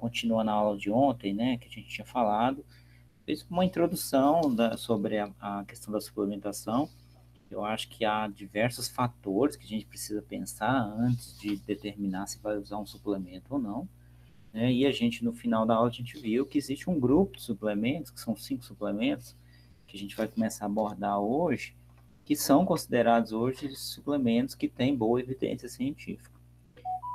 continua na aula de ontem, né, que a gente tinha falado, fez uma introdução sobre a questão da suplementação. Eu acho que há diversos fatores que a gente precisa pensar antes de determinar se vai usar um suplemento ou não, né? E a gente, no final da aula, a gente viu que existe um grupo de suplementos, que são 5 suplementos, que a gente vai começar a abordar hoje, que são considerados hoje suplementos que têm boa evidência científica.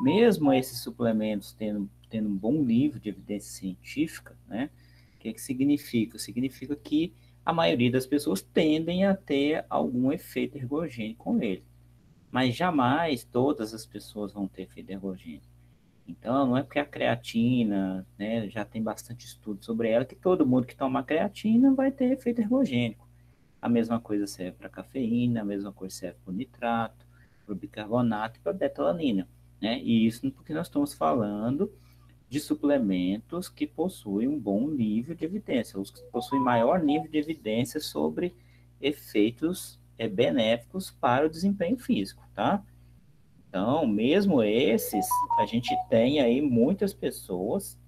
Mesmo esses suplementos tendo um bom nível de evidência científica, né? O que significa? Significa que a maioria das pessoas tendem a ter algum efeito ergogênico com ele. Mas jamais todas as pessoas vão ter efeito ergogênico. Então, não é porque a creatina, né, já tem bastante estudo sobre ela, que todo mundo que toma creatina vai ter efeito ergogênico. A mesma coisa serve para cafeína, a mesma coisa serve para o nitrato, para o bicarbonato e para a betalanina, né? E isso porque nós estamos falando de suplementos que possuem um bom nível de evidência, os que possuem maior nível de evidência sobre efeitos benéficos para o desempenho físico, tá? Então, mesmo esses, a gente tem aí muitas pessoas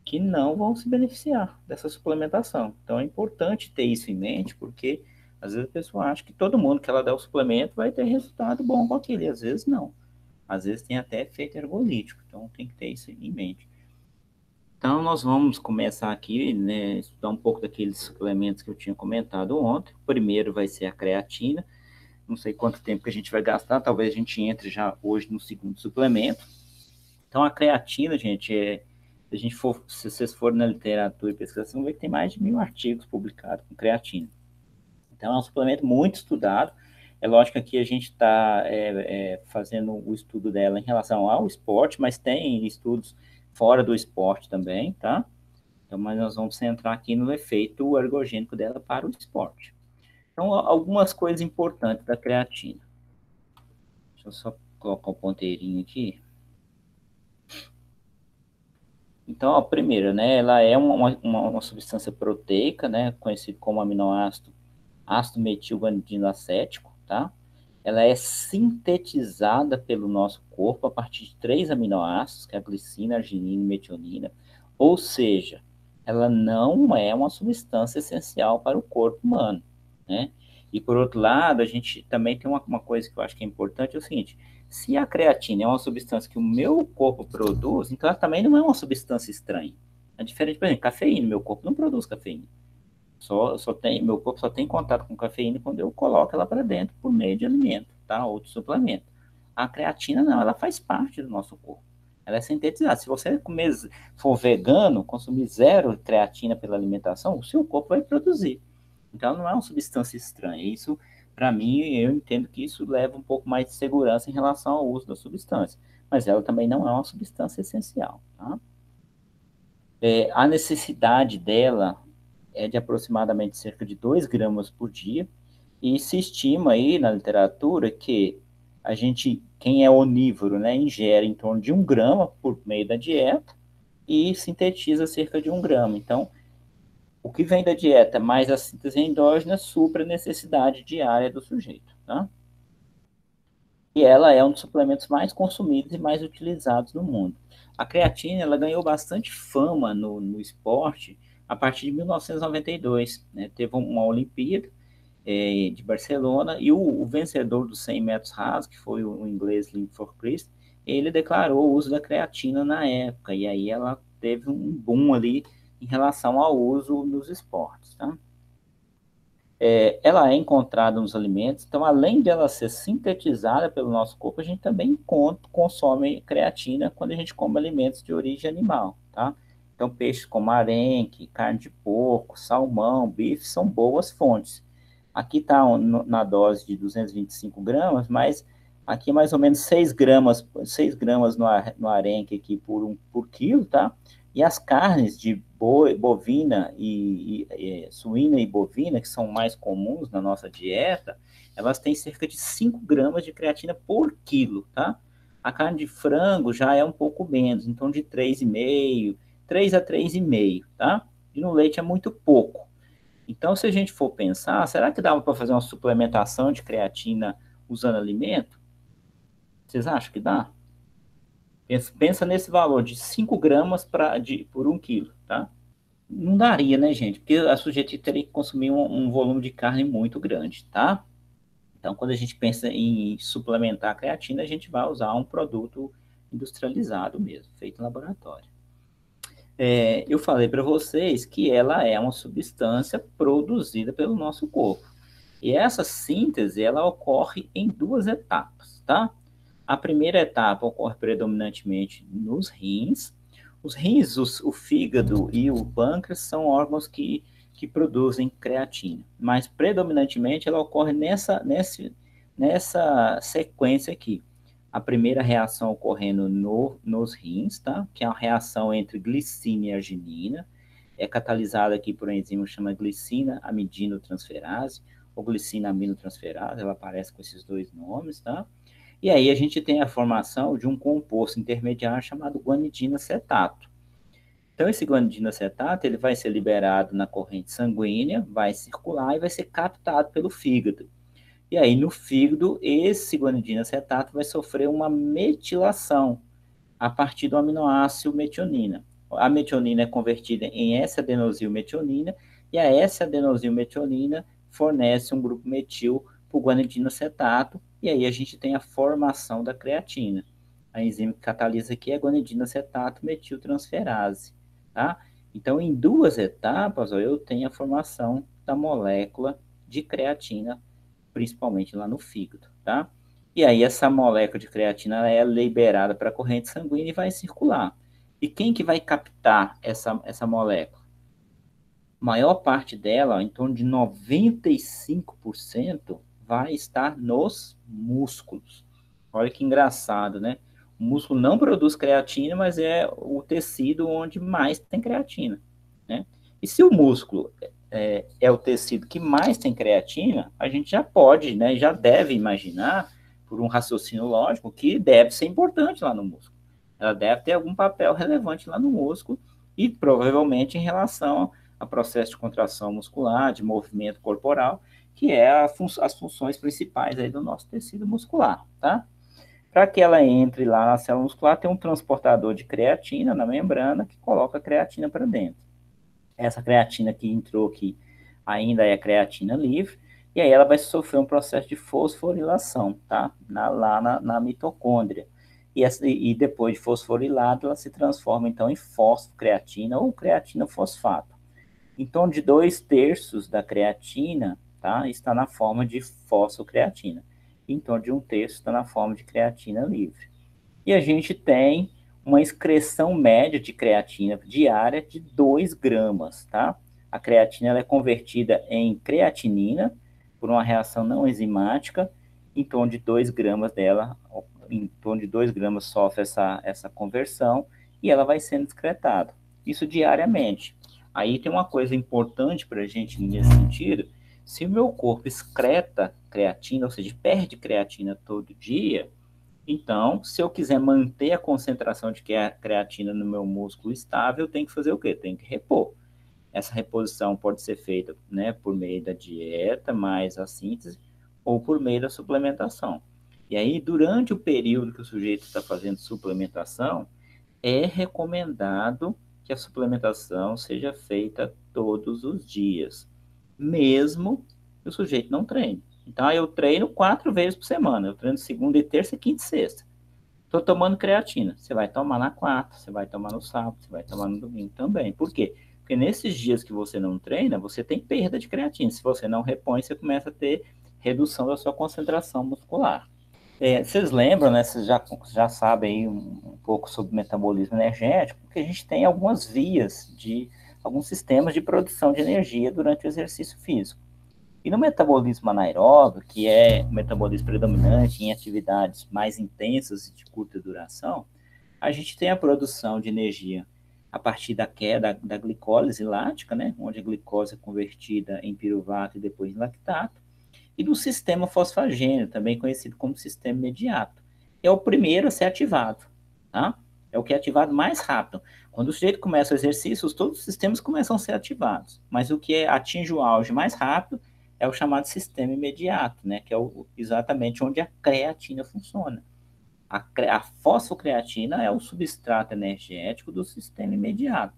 que não vão se beneficiar dessa suplementação. Então, é importante ter isso em mente, porque às vezes a pessoa acha que todo mundo que ela der o suplemento vai ter resultado bom com aquilo, e às vezes não. Às vezes tem até efeito ergolítico, então tem que ter isso em mente. Então, nós vamos começar aqui, né, estudar um pouco daqueles suplementos que eu tinha comentado ontem. O primeiro vai ser a creatina. Não sei quanto tempo que a gente vai gastar, talvez a gente entre já hoje no segundo suplemento. Então, a creatina, gente, se a gente for, se vocês forem na literatura e pesquisar, vocês vão ver que tem mais de 1.000 artigos publicados com creatina. Então, é um suplemento muito estudado. É lógico que aqui a gente está fazendo o estudo dela em relação ao esporte, mas tem estudos fora do esporte também, tá? Então, mas nós vamos centrar aqui no efeito ergogênico dela para o esporte. Então, algumas coisas importantes da creatina. Deixa eu só colocar o ponteirinho aqui. Então, a primeira, né, ela é uma substância proteica, né, conhecida como aminoácido ácido metilguanidino acético, tá? Ela é sintetizada pelo nosso corpo a partir de 3 aminoácidos, que é a glicina, arginina e metionina, ou seja, ela não é uma substância essencial para o corpo humano, né? E por outro lado, a gente também tem uma coisa que eu acho que é importante, é o seguinte, se a creatina é uma substância que o meu corpo produz, então ela também não é uma substância estranha. É diferente, por exemplo, cafeína, meu corpo não produz cafeína. Meu corpo só tem contato com cafeína quando eu coloco ela para dentro por meio de alimento, tá? Ou de suplemento. A creatina não, ela faz parte do nosso corpo. Ela é sintetizada. Se você for vegano, consumir zero creatina pela alimentação, o seu corpo vai produzir. Então, não é uma substância estranha. Isso, para mim, eu entendo que isso leva um pouco mais de segurança em relação ao uso da substância. Mas ela também não é uma substância essencial, tá? A necessidade dela é de aproximadamente cerca de 2 gramas por dia, e se estima aí na literatura que quem é onívoro, né, ingere em torno de 1 grama por meio da dieta e sintetiza cerca de 1 grama. Então, o que vem da dieta mais a síntese endógena supra a necessidade diária do sujeito, tá? E ela é um dos suplementos mais consumidos e mais utilizados no mundo. A creatina ela ganhou bastante fama no esporte a partir de 1992. Né? Teve uma Olimpíada de Barcelona e o vencedor dos 100 metros rasos, que foi o inglês Linford Christ, ele declarou o uso da creatina na época, e aí ela teve um boom ali em relação ao uso nos esportes. Tá? Ela é encontrada nos alimentos, então além de ela ser sintetizada pelo nosso corpo, a gente também consome creatina quando a gente come alimentos de origem animal, tá? Então peixes como arenque, carne de porco, salmão, bife são boas fontes. Aqui está na dose de 225 gramas, mas aqui é mais ou menos 6 gramas no arenque aqui por quilo, tá? E as carnes de bovina suína e bovina, que são mais comuns na nossa dieta, elas têm cerca de 5 gramas de creatina por quilo, tá? A carne de frango já é um pouco menos, então de 3,5, 3 a 3,5, tá? E no leite é muito pouco. Então, se a gente for pensar, será que dava para fazer uma suplementação de creatina usando alimento? Vocês acham que dá? Pensa nesse valor de 5 gramas por 1 quilo, tá? Não daria, né, gente? Porque a sujeito teria que consumir um volume de carne muito grande, tá? Então, quando a gente pensa em suplementar a creatina, a gente vai usar um produto industrializado mesmo, feito em laboratório. Eu falei para vocês que ela é uma substância produzida pelo nosso corpo. E essa síntese, ela ocorre em 2 etapas, tá? A primeira etapa ocorre predominantemente nos rins. Os rins, o fígado e o pâncreas são órgãos que produzem creatina, mas predominantemente ela ocorre nessa sequência aqui. A primeira reação ocorrendo nos rins, tá? Que é uma reação entre glicina e arginina, é catalisada aqui por uma enzima que chama glicina amidinotransferase, ou glicina aminotransferase, ela aparece com esses 2 nomes, tá? E aí a gente tem a formação de um composto intermediário chamado guanidina acetato. Então, esse guanidina acetato, ele vai ser liberado na corrente sanguínea, vai circular e vai ser captado pelo fígado. E aí, no fígado, esse guanidina acetato vai sofrer uma metilação a partir do aminoácido metionina. A metionina é convertida em S-adenosilmetionina e a S-adenosilmetionina fornece um grupo metil para o guanidina acetato e aí a gente tem a formação da creatina. A enzima que catalisa aqui é a guanidina acetato metiltransferase, tá? Então, em 2 etapas, eu tenho a formação da molécula de creatina, principalmente lá no fígado, tá? E aí essa molécula de creatina é liberada para a corrente sanguínea e vai circular. E quem que vai captar essa molécula? A maior parte dela, em torno de 95%, vai estar nos músculos. Olha que engraçado, né? O músculo não produz creatina, mas é o tecido onde mais tem creatina, né? E se o músculo é o tecido que mais tem creatina, a gente já pode, né, já deve imaginar, por um raciocínio lógico, que deve ser importante lá no músculo. Ela deve ter algum papel relevante lá no músculo e provavelmente em relação a processo de contração muscular, de movimento corporal, que é as funções principais aí do nosso tecido muscular, tá? Para que ela entre lá na célula muscular, tem um transportador de creatina na membrana que coloca a creatina para dentro. Essa creatina que entrou aqui ainda é creatina livre, e aí ela vai sofrer um processo de fosforilação, tá? Lá na mitocôndria. E depois de fosforilado, ela se transforma então em fosfocreatina ou creatina fosfato. Em torno de 2/3 da creatina, tá, está na forma de fosfocreatina. Em torno de 1/3 está na forma de creatina livre. E a gente tem uma excreção média de creatina diária de 2 gramas, tá? A creatina ela é convertida em creatinina por uma reação não enzimática, em torno de 2 gramas dela, em torno de 2 gramas sofre essa conversão e ela vai sendo excretada. Isso diariamente. Aí tem uma coisa importante para a gente nesse sentido, se o meu corpo excreta creatina, ou seja, perde creatina todo dia, então, se eu quiser manter a concentração de creatina no meu músculo estável, eu tenho que fazer o quê? Tenho que repor. Essa reposição pode ser feita, né, por meio da dieta, mais a síntese, ou por meio da suplementação. E aí, durante o período que o sujeito está fazendo suplementação, é recomendado que a suplementação seja feita todos os dias, mesmo que o sujeito não treine. Então, eu treino 4 vezes por semana. Eu treino segunda e terça, quinta e sexta. Estou tomando creatina. Você vai tomar na quarta, você vai tomar no sábado, você vai tomar no domingo também. Por quê? Porque nesses dias que você não treina, você tem perda de creatina. Se você não repõe, você começa a ter redução da sua concentração muscular. Vocês lembram, né? Vocês já sabem aí um pouco sobre metabolismo energético, porque a gente tem algumas vias alguns sistemas de produção de energia durante o exercício físico. E no metabolismo anaeróbio, que é o metabolismo predominante em atividades mais intensas e de curta duração, a gente tem a produção de energia a partir da queda da glicólise lática, né, onde a glicose é convertida em piruvato e depois em lactato, e do sistema fosfagênio, também conhecido como sistema imediato. É o primeiro a ser ativado, tá? É o que é ativado mais rápido. Quando o sujeito começa o exercício, todos os sistemas começam a ser ativados, mas o que atinge o auge mais rápido é o chamado sistema imediato, né? Que é exatamente onde a creatina funciona. A fosfocreatina é o substrato energético do sistema imediato.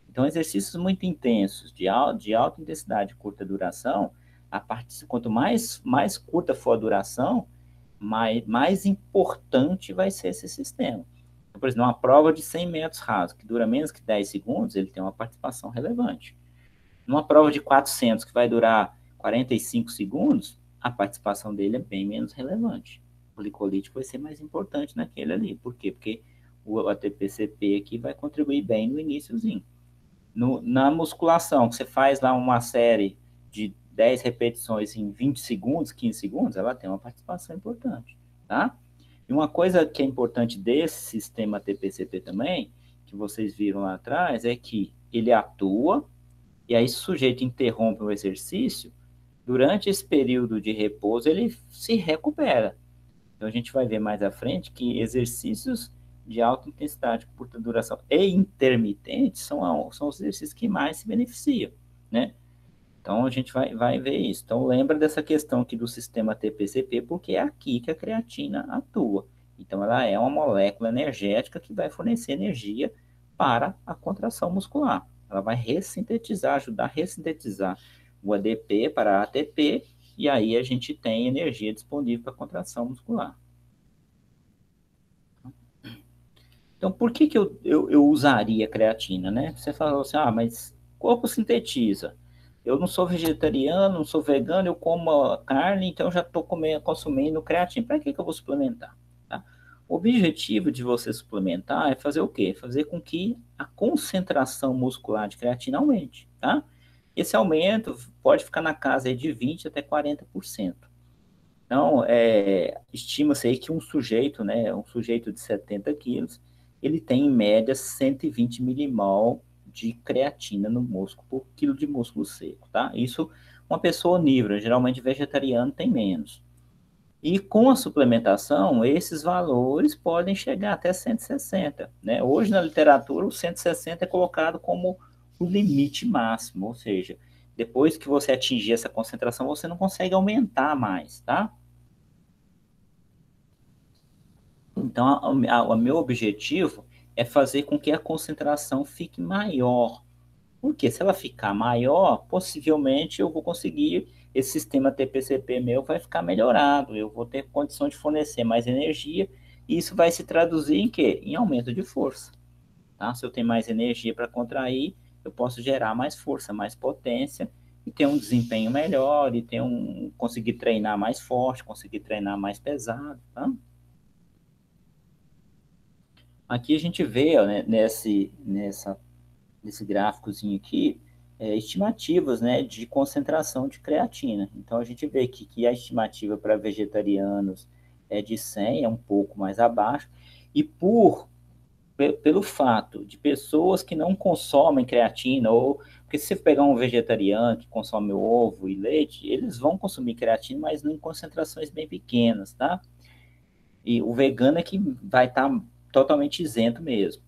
Então, exercícios muito intensos, de alta intensidade e curta duração, quanto mais curta for a duração, mais importante vai ser esse sistema. Então, por exemplo, uma prova de 100 metros rasos, que dura menos que 10 segundos, ele tem uma participação relevante. Numa prova de 400, que vai durar 45 segundos, a participação dele é bem menos relevante. O glicolítico vai ser mais importante naquele ali. Por quê? Porque o ATP-CP aqui vai contribuir bem no iníciozinho. Na musculação, que você faz lá uma série de 10 repetições em 20 segundos, 15 segundos, ela tem uma participação importante, tá? E uma coisa que é importante desse sistema ATP-CP também, que vocês viram lá atrás, é que ele atua, e aí se o sujeito interrompe o exercício, durante esse período de repouso, ele se recupera. Então, a gente vai ver mais à frente que exercícios de alta intensidade, curta duração e intermitentes são os exercícios que mais se beneficiam, né? Então, a gente vai ver isso. Então, lembra dessa questão aqui do sistema TPCP, porque é aqui que a creatina atua. Então, ela é uma molécula energética que vai fornecer energia para a contração muscular. Ela vai ressintetizar, ajudar a ressintetizar o ADP para a ATP, e aí a gente tem energia disponível para a contração muscular. Então, por que eu usaria creatina, né? Você falou assim, mas corpo sintetiza. Eu não sou vegetariano, não sou vegano, eu como carne, então já estou consumindo creatina. Para que eu vou suplementar? Tá? O objetivo de você suplementar é fazer o quê? Fazer com que a concentração muscular de creatina aumente, tá? Esse aumento pode ficar na casa de 20% até 40%. Então, estima-se aí que um sujeito de 70 quilos, ele tem em média 120 milimol de creatina no músculo por quilo de músculo seco, tá? Isso, uma pessoa onívora, geralmente vegetariano, tem menos. E com a suplementação, esses valores podem chegar até 160, né? Hoje, na literatura, o 160 é colocado como o limite máximo, ou seja, depois que você atingir essa concentração, você não consegue aumentar mais, tá? Então, o meu objetivo é fazer com que a concentração fique maior. Porque se ela ficar maior, possivelmente eu vou conseguir, esse sistema TPCP meu vai ficar melhorado, eu vou ter condição de fornecer mais energia, e isso vai se traduzir em quê? Em aumento de força. Tá? Se eu tenho mais energia para contrair, eu posso gerar mais força, mais potência, e ter um desempenho melhor, e conseguir treinar mais forte, conseguir treinar mais pesado, tá? Aqui a gente vê, ó, né, nesse gráficozinho aqui, estimativas, né, de concentração de creatina. Então, a gente vê que a estimativa para vegetarianos é de 100, é um pouco mais abaixo, e pelo fato de pessoas que não consomem creatina, ou porque se você pegar um vegetariano que consome ovo e leite, eles vão consumir creatina, mas em concentrações bem pequenas, tá? E o vegano é que vai estar totalmente isento mesmo.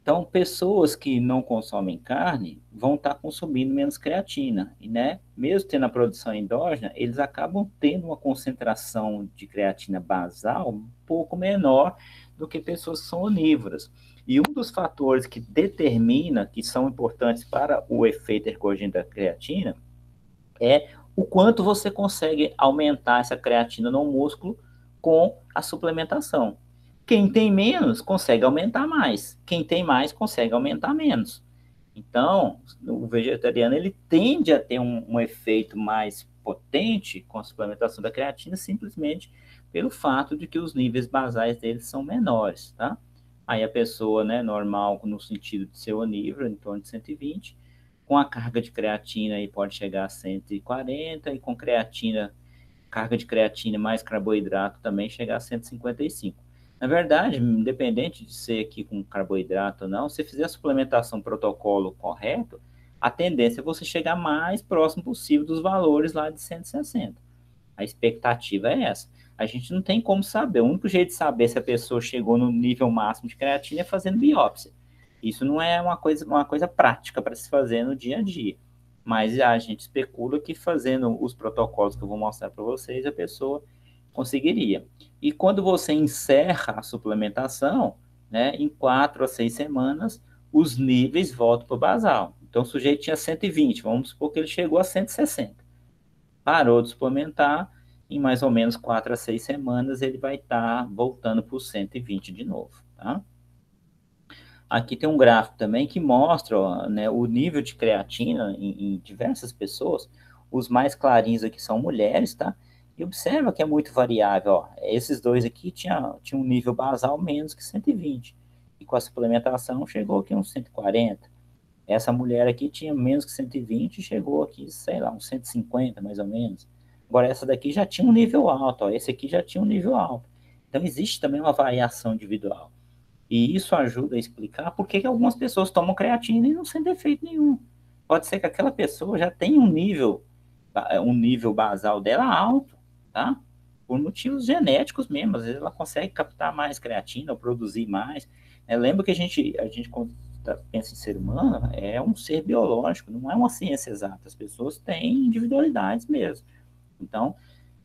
Então, pessoas que não consomem carne vão estar consumindo menos creatina. E, né, mesmo tendo a produção endógena, eles acabam tendo uma concentração de creatina basal um pouco menor do que pessoas que são onívoras. E um dos fatores que determina, que são importantes para o efeito ergogênico da creatina, é o quanto você consegue aumentar essa creatina no músculo com a suplementação. Quem tem menos consegue aumentar mais, quem tem mais consegue aumentar menos. Então, o vegetariano ele tende a ter um efeito mais potente com a suplementação da creatina simplesmente pelo fato de que os níveis basais deles são menores, tá? Aí a pessoa, né, normal, no sentido de ser onívoro, em torno de 120, com a carga de creatina aí pode chegar a 140, e com creatina, carga de creatina mais carboidrato também chegar a 155. Na verdade, independente de ser aqui com carboidrato ou não, se fizer a suplementação protocolo correto, a tendência é você chegar mais próximo possível dos valores lá de 160. A expectativa é essa. A gente não tem como saber. O único jeito de saber se a pessoa chegou no nível máximo de creatina é fazendo biópsia. Isso não é uma coisa prática para se fazer no dia a dia. Mas a gente especula que fazendo os protocolos que eu vou mostrar para vocês, a pessoa Conseguiria. E quando você encerra a suplementação, né, em 4 a 6 semanas, os níveis voltam para o basal. Então, o sujeito tinha 120, vamos supor que ele chegou a 160. Parou de suplementar, em mais ou menos 4 a 6 semanas, ele vai estar voltando para os 120 de novo, tá? Aqui tem um gráfico também que mostra, ó, né, o nível de creatina em diversas pessoas. Os mais clarinhos aqui são mulheres, tá? E observa que é muito variável, ó. Esses dois aqui tinham um nível basal menos que 120. E com a suplementação chegou aqui uns 140. Essa mulher aqui tinha menos que 120 e chegou aqui, sei lá, uns 150 mais ou menos. Agora essa daqui já tinha um nível alto, ó. Esse aqui já tinha um nível alto. Então existe também uma variação individual. E isso ajuda a explicar por que algumas pessoas tomam creatina e não sentem efeito nenhum. Pode ser que aquela pessoa já tenha um nível basal dela alto, tá? Por motivos genéticos mesmo. Às vezes ela consegue captar mais creatina ou produzir mais. Lembra que a gente quando pensa em ser humano, é um ser biológico, não é uma ciência exata. As pessoas têm individualidades mesmo. Então,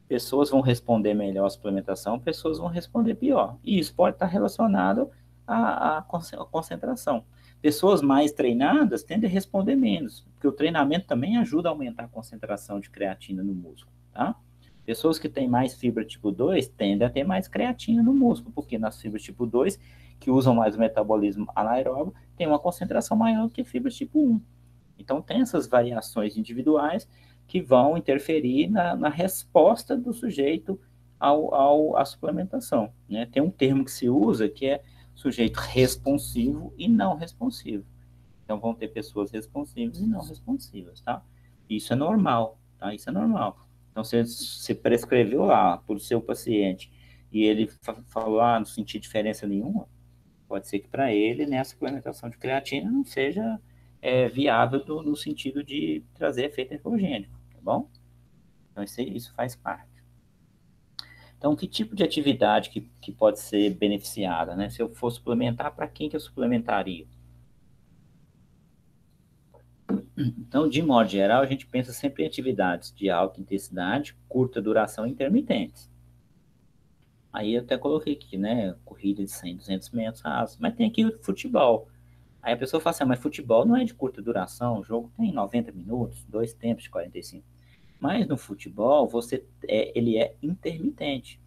pessoas vão responder melhor à suplementação, pessoas vão responder pior. E isso pode estar relacionado à concentração. Pessoas mais treinadas tendem a responder menos, porque o treinamento também ajuda a aumentar a concentração de creatina no músculo, tá? Pessoas que têm mais fibra tipo 2 tendem a ter mais creatina no músculo, porque nas fibras tipo 2, que usam mais o metabolismo anaeróbio, tem uma concentração maior do que fibras tipo 1. Então, tem essas variações individuais que vão interferir na resposta do sujeito à suplementação, né? Tem um termo que se usa que é sujeito responsivo e não responsivo. Então, vão ter pessoas responsivas e não responsivas, tá? Isso é normal, tá? Isso é normal. Então, se prescreveu lá para o seu paciente e ele falou, não senti diferença nenhuma, pode ser que para ele, né, a suplementação de creatina não seja viável no sentido de trazer efeito ergogênico, tá bom? Então, isso faz parte. Então, que tipo de atividade que pode ser beneficiada, né? Se eu for suplementar, para quem que eu suplementaria? Então, de modo geral, a gente pensa sempre em atividades de alta intensidade, curta duração e intermitentes. Aí eu até coloquei aqui, né? Corrida de 100, 200 metros rasos, mas tem aqui o futebol. Aí a pessoa fala assim, mas futebol não é de curta duração, o jogo tem 90 minutos, 2 tempos de 45. Mas no futebol, ele é intermitente.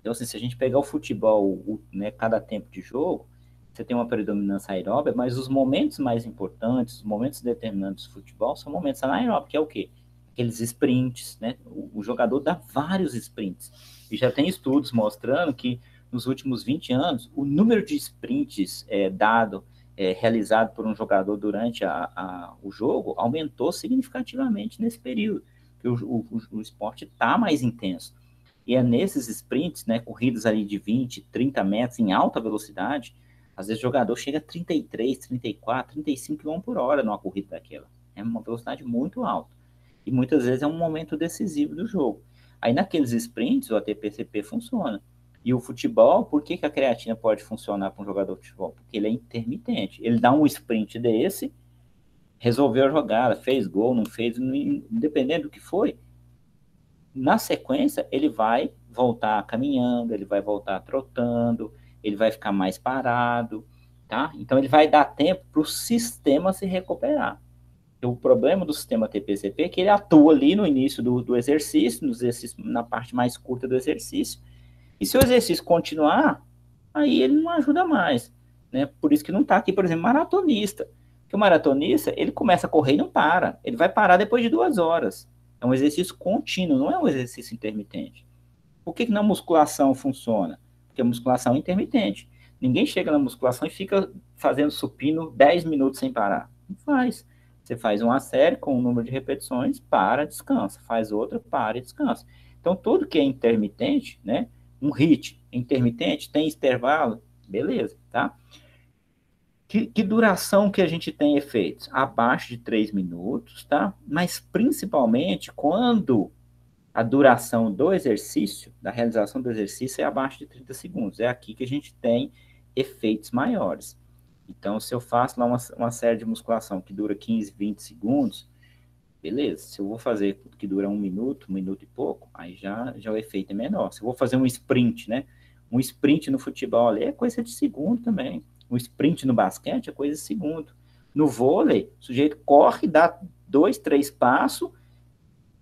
Então, assim, se a gente pegar o futebol, né, cada tempo de jogo, você tem uma predominância aeróbica, mas os momentos mais importantes, os momentos determinantes do futebol são momentos anaeróbicos, que é o quê? Aqueles sprints, né? O jogador dá vários sprints. E já tem estudos mostrando que nos últimos 20 anos, o número de sprints realizado por um jogador durante o jogo aumentou significativamente nesse período, que o esporte está mais intenso. E é nesses sprints, né, corridas ali de 20, 30 metros em alta velocidade, às vezes o jogador chega a 33, 34, 35 km por hora numa corrida daquela. É uma velocidade muito alta. E muitas vezes é um momento decisivo do jogo. Aí naqueles sprints o ATP-CP funciona. E o futebol, por que a creatina pode funcionar para um jogador de futebol? Porque ele é intermitente. Ele dá um sprint desse, resolveu a jogada, fez gol, não fez, independente do que foi, na sequência, ele vai voltar caminhando, ele vai voltar trotando, ele vai ficar mais parado, tá? Então, ele vai dar tempo para o sistema se recuperar. O problema do sistema TPCP é que ele atua ali no início do exercício, na parte mais curta do exercício, e se o exercício continuar, aí ele não ajuda mais, né? Por isso que não está aqui, por exemplo, maratonista. Porque o maratonista, ele começa a correr e não para. Ele vai parar depois de 2 horas. É um exercício contínuo, não é um exercício intermitente. Por que na musculação funciona? Porque a musculação é intermitente. Ninguém chega na musculação e fica fazendo supino 10 minutos sem parar. Não faz. Você faz uma série com um número de repetições, para, descansa. Faz outra, para e descansa. Então, tudo que é intermitente, né? Um HIIT intermitente, tem intervalo, beleza, tá? Que duração que a gente tem efeitos? Abaixo de 3 minutos, tá? Mas principalmente quando a duração do exercício, da realização do exercício, é abaixo de 30 segundos. É aqui que a gente tem efeitos maiores. Então, se eu faço lá uma série de musculação que dura 15, 20 segundos, beleza. Se eu vou fazer que dura um minuto e pouco, aí já o efeito é menor. Se eu vou fazer um sprint, né? Um sprint no futebol ali é coisa de segundo também. Um sprint no basquete é coisa de segundo. No vôlei, o sujeito corre, dá 2, 3 passos,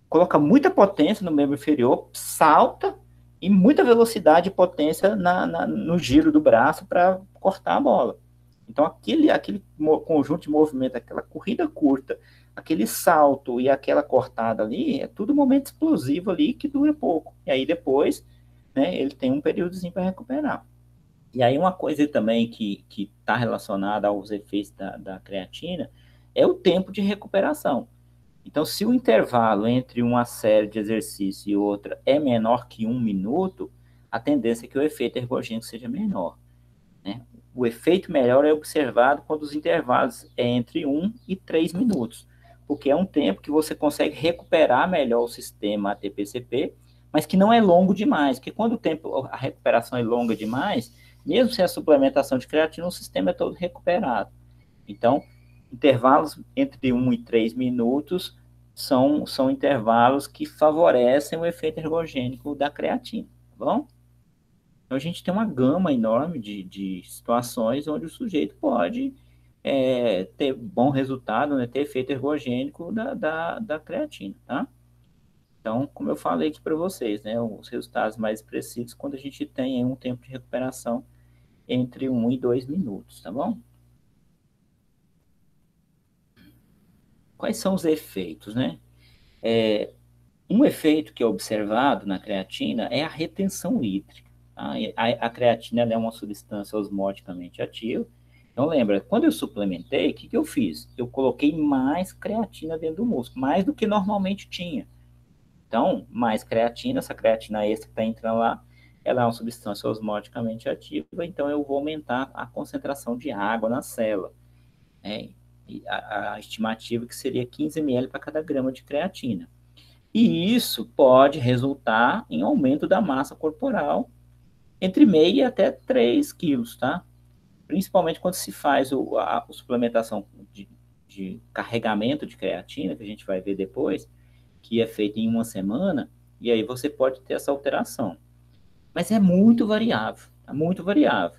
coloca muita potência no membro inferior, salta e muita velocidade e potência no giro do braço para cortar a bola. Então, aquele conjunto de movimento, aquela corrida curta, aquele salto e aquela cortada ali, é tudo momento explosivo ali que dura pouco. E aí depois, né, ele tem um períodozinho para recuperar. E aí uma coisa também que está relacionada aos efeitos da creatina é o tempo de recuperação. Então, se o intervalo entre uma série de exercício e outra é menor que 1 minuto, a tendência é que o efeito ergogênico seja menor. Né? O efeito melhor é observado quando os intervalos é entre 1 e 3 minutos, porque é um tempo que você consegue recuperar melhor o sistema ATP-CP, mas que não é longo demais, porque quando a recuperação é longa demais, mesmo sem a suplementação de creatina, o sistema é todo recuperado. Então, intervalos entre 1 e 3 minutos são intervalos que favorecem o efeito ergogênico da creatina, tá bom? Então, a gente tem uma gama enorme de situações onde o sujeito pode ter bom resultado, né, ter efeito ergogênico da creatina, tá? Então, como eu falei aqui para vocês, né, os resultados mais expressivos quando a gente tem um tempo de recuperação entre 1 e 2 minutos, tá bom? Quais são os efeitos, né? Um efeito que é observado na creatina é a retenção hídrica. Tá? A creatina é uma substância osmoticamente ativa. Então, lembra, quando eu suplementei, o que eu fiz? Eu coloquei mais creatina dentro do músculo, mais do que normalmente tinha. Então, mais creatina, essa creatina extra que está entrando lá, ela é uma substância osmoticamente ativa, então eu vou aumentar a concentração de água na célula. Né? E a estimativa que seria 15 ml para cada grama de creatina. E isso pode resultar em aumento da massa corporal entre meio e até 3 quilos, tá? Principalmente quando se faz a suplementação de carregamento de creatina, que a gente vai ver depois, que é feita em uma semana, e aí você pode ter essa alteração. Mas é muito variável,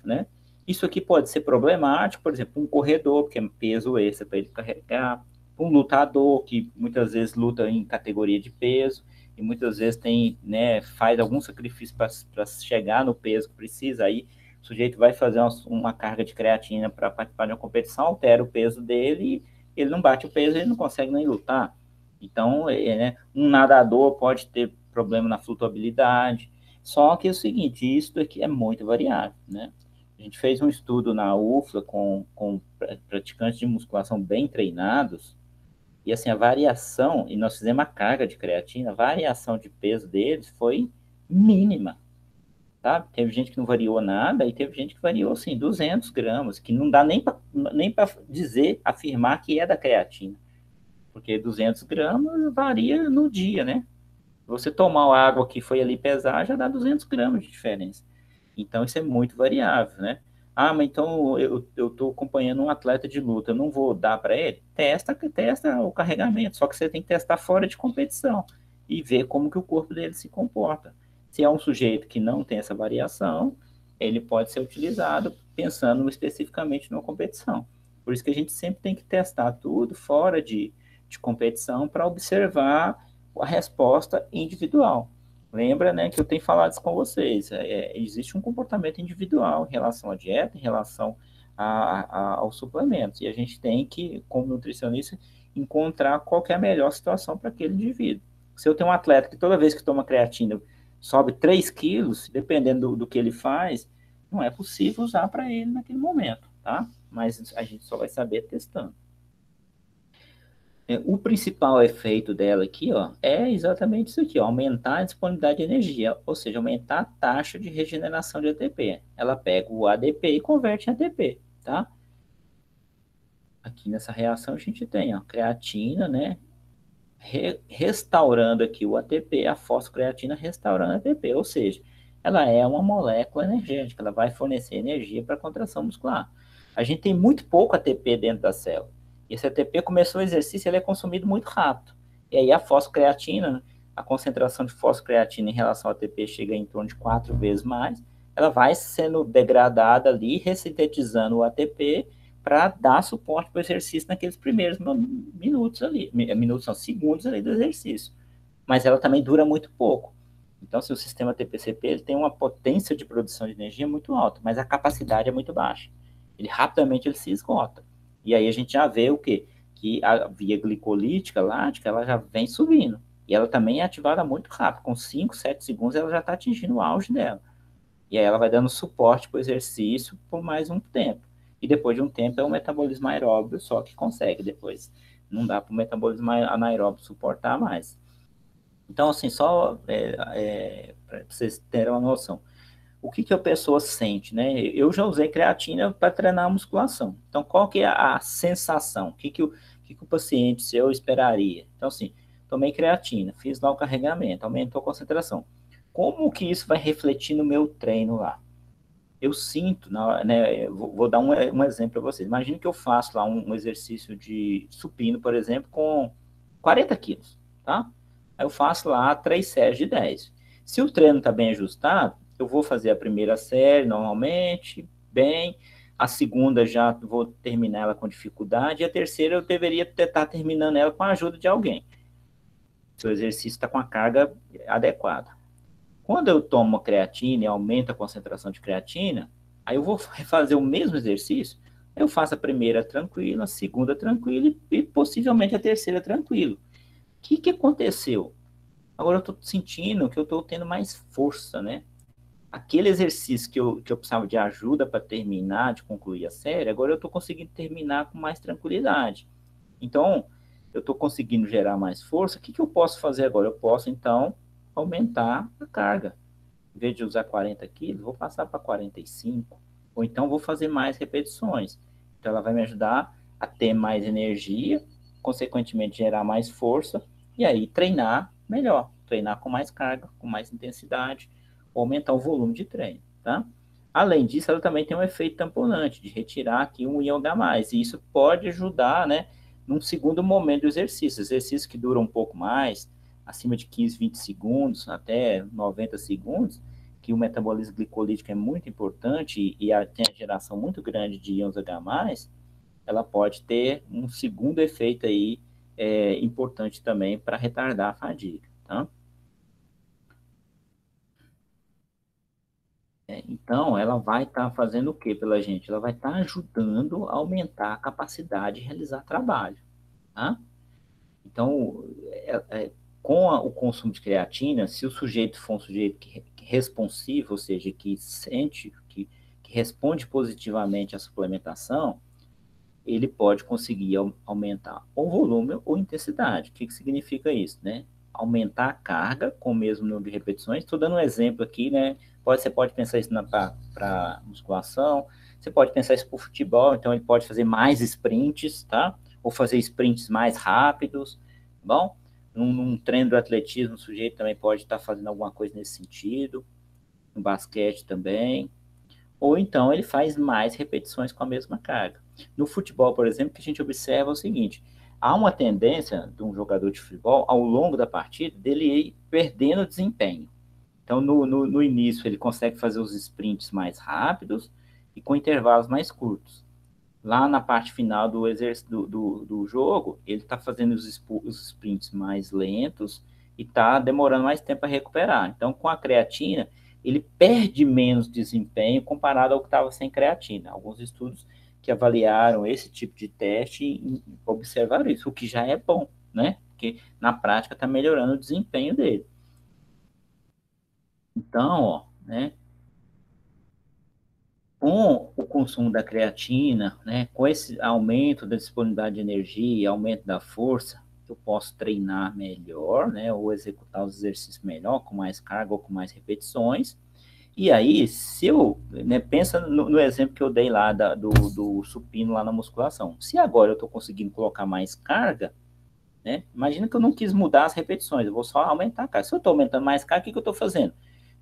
né? Isso aqui pode ser problemático, por exemplo, um corredor, porque é peso extra para ele carregar, um lutador que muitas vezes luta em categoria de peso e muitas vezes tem, né, faz algum sacrifício para chegar no peso que precisa, aí o sujeito vai fazer uma carga de creatina para participar de uma competição, altera o peso dele e ele não bate o peso, ele não consegue nem lutar. Então, né, um nadador pode ter problema na flutuabilidade, só que é o seguinte, isso aqui é muito variável, né? A gente fez um estudo na UFLA com praticantes de musculação bem treinados, e assim, a variação, e nós fizemos a carga de creatina, a variação de peso deles foi mínima, tá? Teve gente que não variou nada, e teve gente que variou, assim, 200 gramas, que não dá nem para dizer, afirmar que é da creatina, porque 200 gramas varia no dia, né? Você tomar a água que foi ali pesar, já dá 200 gramas de diferença. Então, isso é muito variável, né? Ah, mas então eu estou acompanhando um atleta de luta, eu não vou dar para ele? Testa o carregamento, só que você tem que testar fora de competição e ver como que o corpo dele se comporta. Se é um sujeito que não tem essa variação, ele pode ser utilizado pensando especificamente numa competição. Por isso que a gente sempre tem que testar tudo fora de competição para observar a resposta individual. Lembra, né, que eu tenho falado isso com vocês. Existe um comportamento individual em relação à dieta, em relação aos suplementos. E a gente tem que, como nutricionista, encontrar qual é a melhor situação para aquele indivíduo. Se eu tenho um atleta que toda vez que toma creatina sobe 3 quilos, dependendo do que ele faz, não é possível usar para ele naquele momento, tá? Mas a gente só vai saber testando. O principal efeito dela aqui, ó, é exatamente isso aqui, ó, aumentar a disponibilidade de energia, ou seja, aumentar a taxa de regeneração de ATP. Ela pega o ADP e converte em ATP, tá? Aqui nessa reação a gente tem, ó, creatina, né, restaurando aqui o ATP, a fosfocreatina restaurando o ATP, ou seja, ela é uma molécula energética, ela vai fornecer energia para a contração muscular. A gente tem muito pouco ATP dentro da célula. Esse ATP começou o exercício, ele é consumido muito rápido. E aí a fosfocreatina, a concentração de fosfocreatina em relação ao ATP chega em torno de 4 vezes mais, ela vai sendo degradada ali, ressintetizando o ATP para dar suporte para o exercício naqueles primeiros minutos ali, minutos são segundos ali do exercício. Mas ela também dura muito pouco. Então, se o sistema TPCP ele tem uma potência de produção de energia muito alta, mas a capacidade é muito baixa. Ele rapidamente ele se esgota. E aí a gente já vê o quê? Que a via glicolítica, lática, ela já vem subindo. E ela também é ativada muito rápido. Com 5, 7 segundos, ela já está atingindo o auge dela. E aí ela vai dando suporte para o exercício por mais um tempo. E depois de um tempo é o metabolismo aeróbio só que consegue depois. Não dá para o metabolismo anaeróbio suportar mais. Então, assim, só para vocês terem uma noção. O que a pessoa sente, né? Eu já usei creatina para treinar a musculação. Então, qual que é a sensação? O que o paciente seu esperaria? Então, assim, tomei creatina, fiz lá o carregamento, aumentou a concentração. Como que isso vai refletir no meu treino lá? Eu sinto, né, vou dar um exemplo para vocês. Imagina que eu faço lá um exercício de supino, por exemplo, com 40 quilos, tá? Aí eu faço lá 3 séries de 10. Se o treino está bem ajustado, eu vou fazer a primeira série normalmente, bem, a segunda já vou terminar ela com dificuldade, e a terceira eu deveria estar terminando ela com a ajuda de alguém. Se o exercício está com a carga adequada. Quando eu tomo creatina e aumento a concentração de creatina, aí eu vou fazer o mesmo exercício, eu faço a primeira tranquila, a segunda tranquila e possivelmente a terceira tranquilo. O que aconteceu? Agora eu estou sentindo que eu estou tendo mais força, né? Aquele exercício que eu precisava de ajuda para terminar, de concluir a série, agora eu estou conseguindo terminar com mais tranquilidade. Então, eu estou conseguindo gerar mais força. O que eu posso fazer agora? Eu posso, então, aumentar a carga. Em vez de usar 40 quilos, vou passar para 45. Ou então vou fazer mais repetições. Então ela vai me ajudar a ter mais energia, consequentemente gerar mais força, e aí treinar melhor. Treinar com mais carga, com mais intensidade, ou aumentar o volume de treino, tá? Além disso, ela também tem um efeito tamponante, de retirar aqui um íon H+, e isso pode ajudar, né, num segundo momento do exercício. Exercício que dura um pouco mais, acima de 15, 20 segundos, até 90 segundos, que o metabolismo glicolítico é muito importante e tem a geração muito grande de íons H+, ela pode ter um segundo efeito aí importante também para retardar a fadiga, tá? Então, ela vai estar fazendo o que pela gente? Ela vai estar ajudando a aumentar a capacidade de realizar trabalho, tá? Então, com o consumo de creatina, se o sujeito for um sujeito que responsivo, ou seja, que sente, que responde positivamente à suplementação, ele pode conseguir aumentar o volume ou intensidade. O que significa isso, né? Aumentar a carga com o mesmo número de repetições. Estou dando um exemplo aqui, né? Você pode pensar isso para musculação, você pode pensar isso para o futebol, então ele pode fazer mais sprints, tá? Ou fazer sprints mais rápidos, tá bom? Num treino do atletismo, o sujeito também pode estar fazendo alguma coisa nesse sentido, no basquete também, ou então ele faz mais repetições com a mesma carga. No futebol, por exemplo, que a gente observa o seguinte, há uma tendência de um jogador de futebol, ao longo da partida, dele ir perdendo desempenho. Então, no início, ele consegue fazer os sprints mais rápidos e com intervalos mais curtos. Lá na parte final do jogo, ele está fazendo os sprints mais lentos e está demorando mais tempo a recuperar. Então, com a creatina, ele perde menos desempenho comparado ao que estava sem creatina. Alguns estudos que avaliaram esse tipo de teste observaram isso, o que já é bom, né? Porque na prática está melhorando o desempenho dele. Então, ó, né? Com o consumo da creatina, né, com esse aumento da disponibilidade de energia, aumento da força, eu posso treinar melhor, né, ou executar os exercícios melhor, com mais carga ou com mais repetições. E aí, se eu, né, pensa no exemplo que eu dei lá do supino lá na musculação. Se agora eu estou conseguindo colocar mais carga, né, imagina que eu não quis mudar as repetições, eu vou só aumentar a carga. Se eu estou aumentando mais carga, o que eu estou fazendo?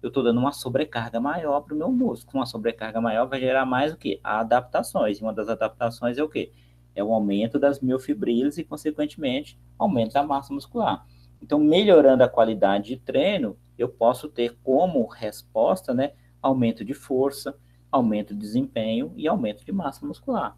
Eu estou dando uma sobrecarga maior para o meu músculo. Uma sobrecarga maior vai gerar mais o quê? Adaptações. E uma das adaptações é o quê? É o aumento das miofibrilas e, consequentemente, aumento da massa muscular. Então, melhorando a qualidade de treino, eu posso ter como resposta, né, aumento de força, aumento de desempenho e aumento de massa muscular.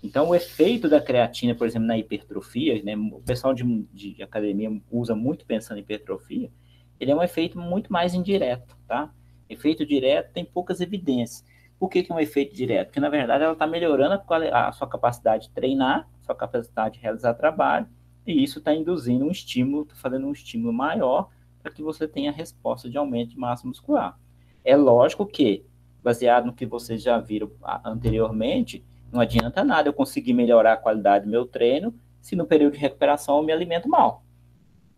Então, o efeito da creatina, por exemplo, na hipertrofia, né, o pessoal de academia usa muito pensando em hipertrofia, ele é um efeito muito mais indireto, tá? Efeito direto tem poucas evidências. Por que é um efeito direto? Porque, na verdade, ela está melhorando a sua capacidade de treinar, sua capacidade de realizar trabalho, e isso está induzindo um estímulo, está fazendo um estímulo maior para que você tenha resposta de aumento de massa muscular. É lógico que, baseado no que vocês já viram anteriormente, não adianta nada eu conseguir melhorar a qualidade do meu treino se no período de recuperação eu me alimento mal.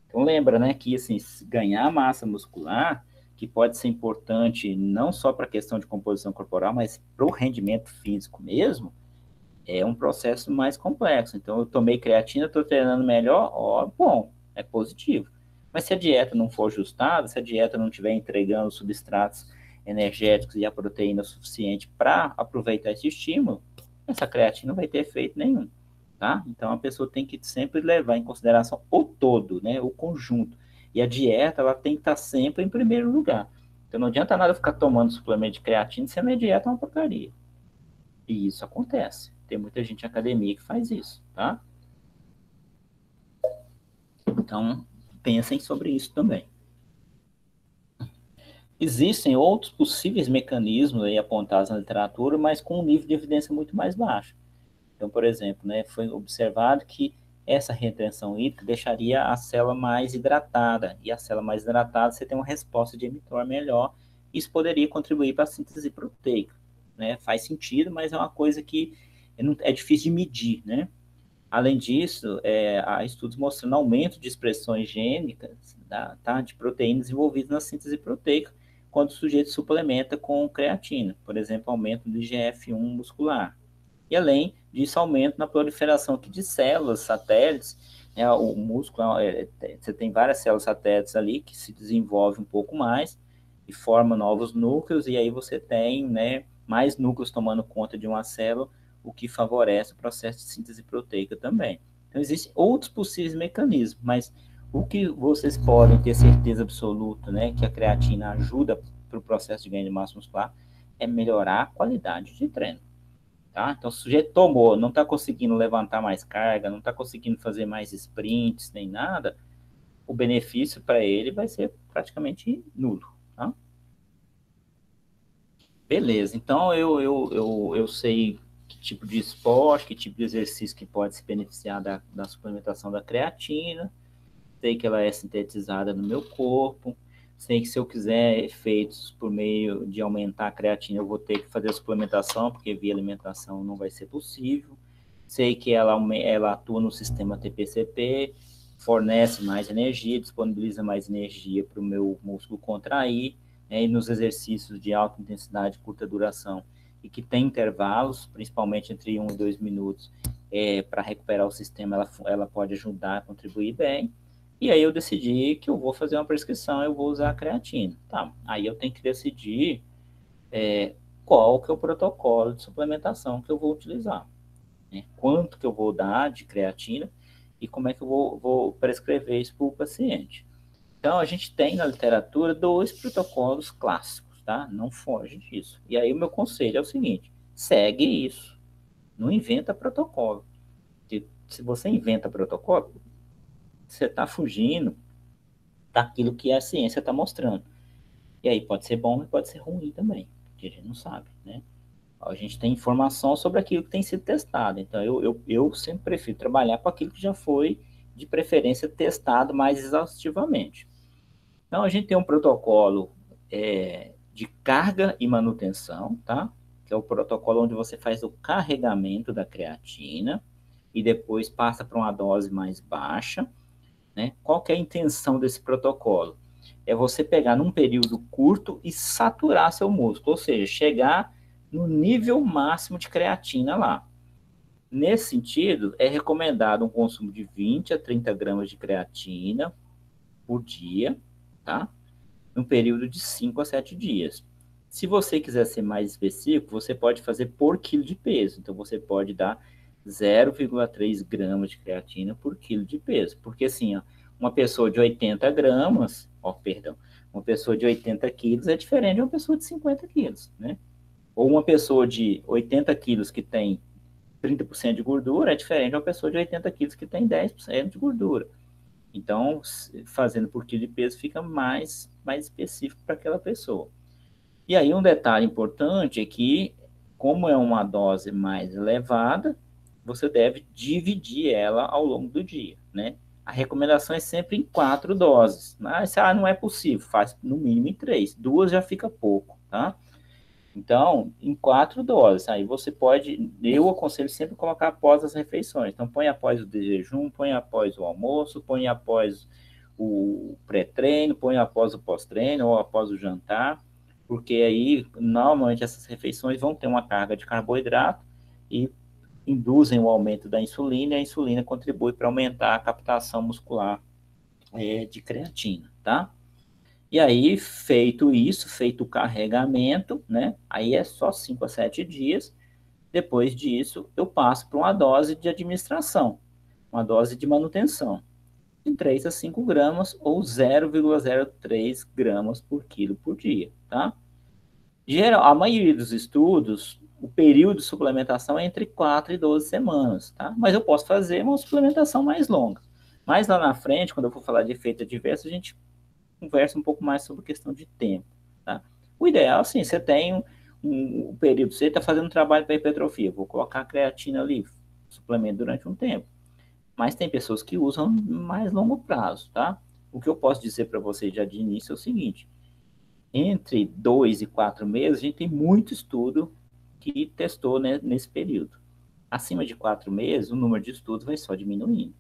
Então lembra, né, que assim, ganhar massa muscular, que pode ser importante não só para a questão de composição corporal, mas para o rendimento físico mesmo, é um processo mais complexo. Então eu tomei creatina, estou treinando melhor, ó, bom, é positivo. Mas se a dieta não for ajustada, se a dieta não estiver entregando substratos energéticos e a proteína suficiente para aproveitar esse estímulo, essa creatina não vai ter efeito nenhum, tá? Então a pessoa tem que sempre levar em consideração o todo, né, o conjunto. E a dieta, ela tem que estar sempre em primeiro lugar. Então não adianta nada ficar tomando suplemento de creatina se a minha dieta é uma porcaria. E isso acontece. Tem muita gente em academia que faz isso, tá? Então, pensem sobre isso também. Existem outros possíveis mecanismos aí apontados na literatura, mas com um nível de evidência muito mais baixo. Então, por exemplo, né, foi observado que essa retenção hídrica deixaria a célula mais hidratada, e a célula mais hidratada você tem uma resposta de mTOR melhor, isso poderia contribuir para a síntese proteica, né? Faz sentido, mas é uma coisa que é difícil de medir, né? Além disso, há estudos mostrando aumento de expressões gênicas, tá, de proteínas envolvidas na síntese proteica quando o sujeito suplementa com creatina, por exemplo, aumento do IGF-1 muscular. E além disso, aumento na proliferação de células satélites, né, o músculo, você tem várias células satélites ali que se desenvolvem um pouco mais e formam novos núcleos, e aí você tem, né, mais núcleos tomando conta de uma célula, o que favorece o processo de síntese proteica também. Então, existem outros possíveis mecanismos, mas o que vocês podem ter certeza absoluta, né, que a creatina ajuda para o processo de ganho de massa muscular, é melhorar a qualidade de treino. Tá? Então, o sujeito tomou, não está conseguindo levantar mais carga, não está conseguindo fazer mais sprints, nem nada, o benefício para ele vai ser praticamente nulo. Tá? Beleza, então eu sei que tipo de esporte, que tipo de exercício que pode se beneficiar da suplementação da creatina, sei que ela é sintetizada no meu corpo, sei que se eu quiser efeitos por meio de aumentar a creatina, eu vou ter que fazer a suplementação, porque via alimentação não vai ser possível. Sei que ela atua no sistema TPCP, fornece mais energia, disponibiliza mais energia para o meu músculo contrair, né, e nos exercícios de alta intensidade e curta duração, e que tem intervalos, principalmente entre 1 e 2 minutos, para recuperar o sistema, ela pode ajudar a contribuir bem. E aí eu decidi que eu vou fazer uma prescrição, eu vou usar a creatina. Tá, aí eu tenho que decidir qual que é o protocolo de suplementação que eu vou utilizar, né? Quanto que eu vou dar de creatina e como é que eu vou prescrever isso para o paciente. Então, a gente tem na literatura 2 protocolos clássicos, tá? Não foge disso. E aí o meu conselho é o seguinte, segue isso, não inventa protocolo. Porque se você inventa protocolo, você está fugindo daquilo que a ciência está mostrando. E aí pode ser bom e pode ser ruim também, porque a gente não sabe, né? A gente tem informação sobre aquilo que tem sido testado. Então, eu sempre prefiro trabalhar com aquilo que já foi, de preferência, testado mais exaustivamente. Então, a gente tem um protocolo de carga e manutenção, tá? Que é o protocolo onde você faz o carregamento da creatina e depois passa para uma dose mais baixa, né? Qual que é a intenção desse protocolo? É você pegar num período curto e saturar seu músculo, ou seja, chegar no nível máximo de creatina lá. Nesse sentido, é recomendado um consumo de 20 a 30 gramas de creatina por dia, tá? Num período de 5 a 7 dias. Se você quiser ser mais específico, você pode fazer por quilo de peso. Então, você pode dar 0,3 gramas de creatina por quilo de peso. Porque assim, ó, uma pessoa de 80 gramas, uma pessoa de 80 quilos é diferente de uma pessoa de 50 quilos, né? Ou uma pessoa de 80 quilos que tem 30% de gordura é diferente de uma pessoa de 80 quilos que tem 10% de gordura. Então, fazendo por quilo de peso fica mais específico para aquela pessoa. E aí um detalhe importante é que, como é uma dose mais elevada, você deve dividir ela ao longo do dia, né? A recomendação é sempre em 4 doses. Mas, não é possível, faz no mínimo em 3. 2 já fica pouco, tá? Então, em 4 doses. Aí você pode, eu aconselho sempre colocar após as refeições. Então, põe após o jejum, põe após o almoço, põe após o pré-treino, põe após o pós-treino ou após o jantar, porque aí, normalmente, essas refeições vão ter uma carga de carboidrato e induzem o aumento da insulina, e a insulina contribui para aumentar a captação muscular de creatina, tá? E aí, feito isso, feito o carregamento, né? Aí é só 5 a 7 dias. Depois disso, eu passo para uma dose de administração, uma dose de manutenção, de 3 a 5 gramas ou 0,03 gramas por quilo por dia, tá? A maioria dos estudos, o período de suplementação é entre 4 e 12 semanas, tá? Mas eu posso fazer uma suplementação mais longa. Mas lá na frente, quando eu for falar de efeito adverso, a gente conversa um pouco mais sobre questão de tempo, tá? O ideal, assim, você tem um período, você está fazendo um trabalho para hipertrofia, vou colocar a creatina ali, suplemento durante um tempo. Mas tem pessoas que usam mais longo prazo, tá? O que eu posso dizer para vocês já de início é o seguinte, entre 2 e 4 meses, a gente tem muito estudo que testou, né, nesse período. Acima de 4 meses, o número de estudos vai só diminuindo.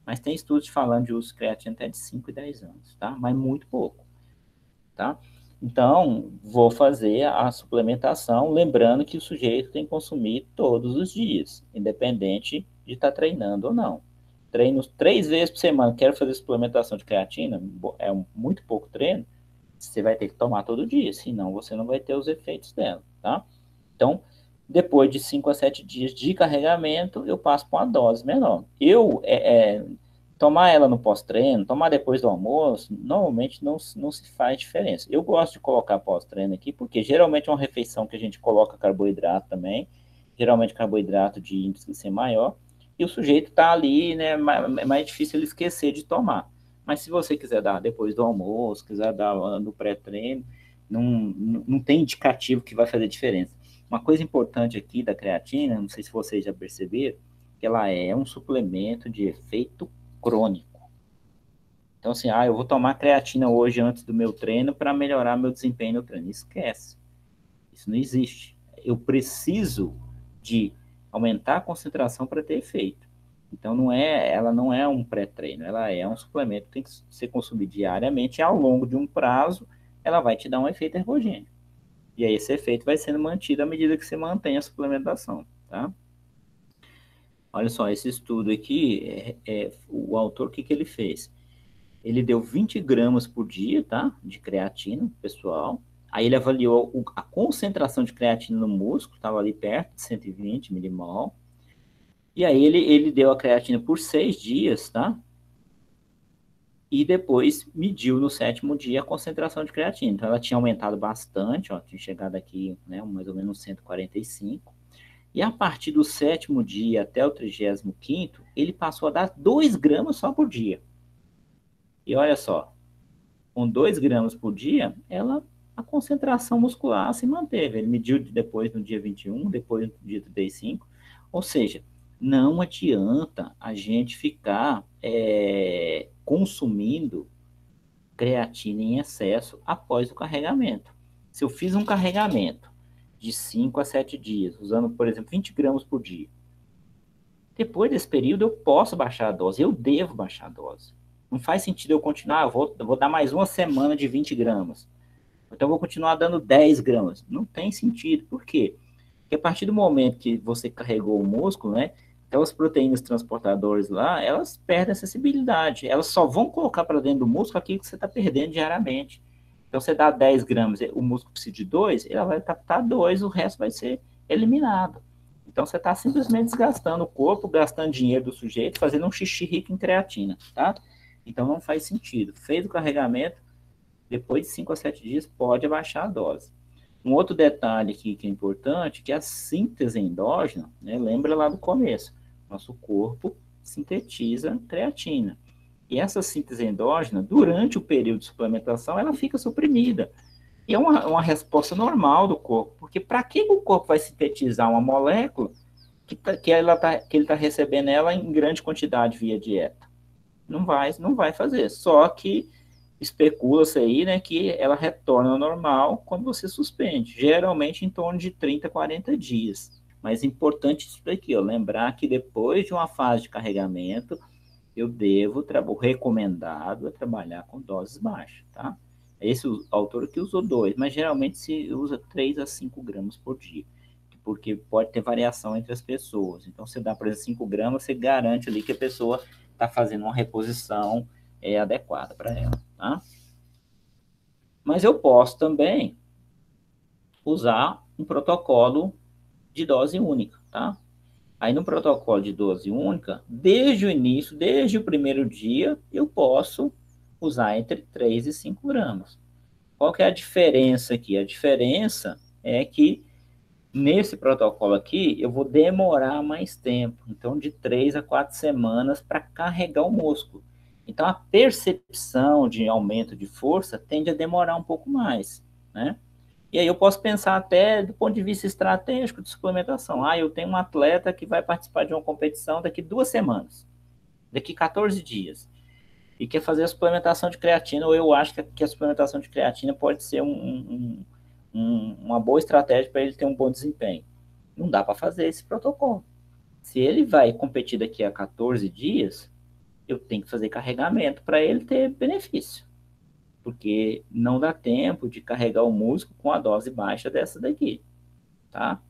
Mas tem estudos falando de uso de creatina até de 5 e 10 anos, tá? Mas muito pouco, tá? Então, vou fazer a suplementação, lembrando que o sujeito tem que consumir todos os dias, independente de estar treinando ou não. Treino 3 vezes por semana, quero fazer suplementação de creatina, é muito pouco treino, você vai ter que tomar todo dia, senão você não vai ter os efeitos dela, tá? Então, depois de 5 a 7 dias de carregamento, eu passo para uma dose menor. Tomar ela no pós-treino, tomar depois do almoço, normalmente não se faz diferença. Eu gosto de colocar pós-treino aqui, porque geralmente é uma refeição que a gente coloca carboidrato também, geralmente carboidrato de índice maior, e o sujeito está ali, né, é mais difícil ele esquecer de tomar. Mas se você quiser dar depois do almoço, quiser dar no pré-treino, não tem indicativo que vai fazer diferença. Uma coisa importante aqui da creatina, não sei se vocês já perceberam, que ela é um suplemento de efeito crônico. Então, assim, eu vou tomar creatina hoje antes do meu treino para melhorar meu desempenho no treino. Esquece. Isso não existe. Eu preciso de aumentar a concentração para ter efeito. Então, ela não é um pré-treino, ela é um suplemento que tem que ser consumido diariamente e ao longo de um prazo, ela vai te dar um efeito ergogênico. E aí esse efeito vai sendo mantido à medida que você mantém a suplementação, tá? Olha só, esse estudo aqui, o autor, o que ele fez? Ele deu 20 gramas por dia, tá? De creatina, pessoal. Aí ele avaliou a concentração de creatina no músculo, estava ali perto de 120 milimol. E aí ele deu a creatina por 6 dias, tá? E depois mediu no 7º dia a concentração de creatina. Então ela tinha aumentado bastante, ó, tinha chegado aqui, né, mais ou menos 145. E a partir do 7º dia até o 35º, ele passou a dar 2 gramas só por dia. E olha só, com 2 gramas por dia, a concentração muscular se manteve. Ele mediu depois no dia 21, depois no dia 35. Ou seja, não adianta a gente ficar consumindo creatina em excesso após o carregamento. Se eu fiz um carregamento de 5 a 7 dias, usando, por exemplo, 20 gramas por dia, depois desse período eu posso baixar a dose, eu devo baixar a dose. Não faz sentido eu continuar, eu vou dar mais uma semana de 20 gramas. Então eu vou continuar dando 10 gramas. Não tem sentido. Por quê? Porque a partir do momento que você carregou o músculo, né, aquelas proteínas transportadoras lá, elas perdem a sensibilidade. Elas só vão colocar para dentro do músculo aquilo que você está perdendo diariamente. Então você dá 10 gramas, o músculo precisa de 2, ela vai captar 2, o resto vai ser eliminado. Então, você está simplesmente desgastando o corpo, gastando dinheiro do sujeito, fazendo um xixi rico em creatina, tá? Então, não faz sentido. Fez o carregamento, depois de 5 a 7 dias, pode abaixar a dose. Um outro detalhe aqui que é importante, que a síntese endógena, né, lembra lá do começo, nosso corpo sintetiza creatina. E essa síntese endógena, durante o período de suplementação, ela fica suprimida. E é uma resposta normal do corpo, porque para que o corpo vai sintetizar uma molécula que ele está recebendo ela em grande quantidade via dieta? Não vai fazer. Só que especula-se aí, né, que ela retorna ao normal quando você suspende, geralmente em torno de 30, 40 dias. Mas é importante isso daqui, ó, lembrar que depois de uma fase de carregamento, eu devo, o recomendado é trabalhar com doses baixas, tá? Esse autor aqui usou 2, mas geralmente se usa 3 a 5 gramas por dia, porque pode ter variação entre as pessoas. Então, você dá, por exemplo, 5 gramas, você garante ali que a pessoa está fazendo uma reposição adequada para ela, tá? Mas eu posso também usar um protocolo de dose única, tá? Aí no protocolo de dose única, desde o início, desde o primeiro dia, eu posso usar entre 3 e 5 gramas. Qual que é a diferença aqui? A diferença é que nesse protocolo aqui, eu vou demorar mais tempo. Então, de 3 a 4 semanas para carregar o músculo. Então, a percepção de aumento de força tende a demorar um pouco mais, né? E aí eu posso pensar até do ponto de vista estratégico de suplementação. Eu tenho um atleta que vai participar de uma competição daqui 2 semanas, daqui 14 dias, e quer fazer a suplementação de creatina, ou eu acho que a suplementação de creatina pode ser uma boa estratégia para ele ter um bom desempenho. Não dá para fazer esse protocolo. Se ele vai competir daqui a 14 dias, eu tenho que fazer carregamento para ele ter benefício, porque não dá tempo de carregar o músculo com a dose baixa dessa daqui, tá?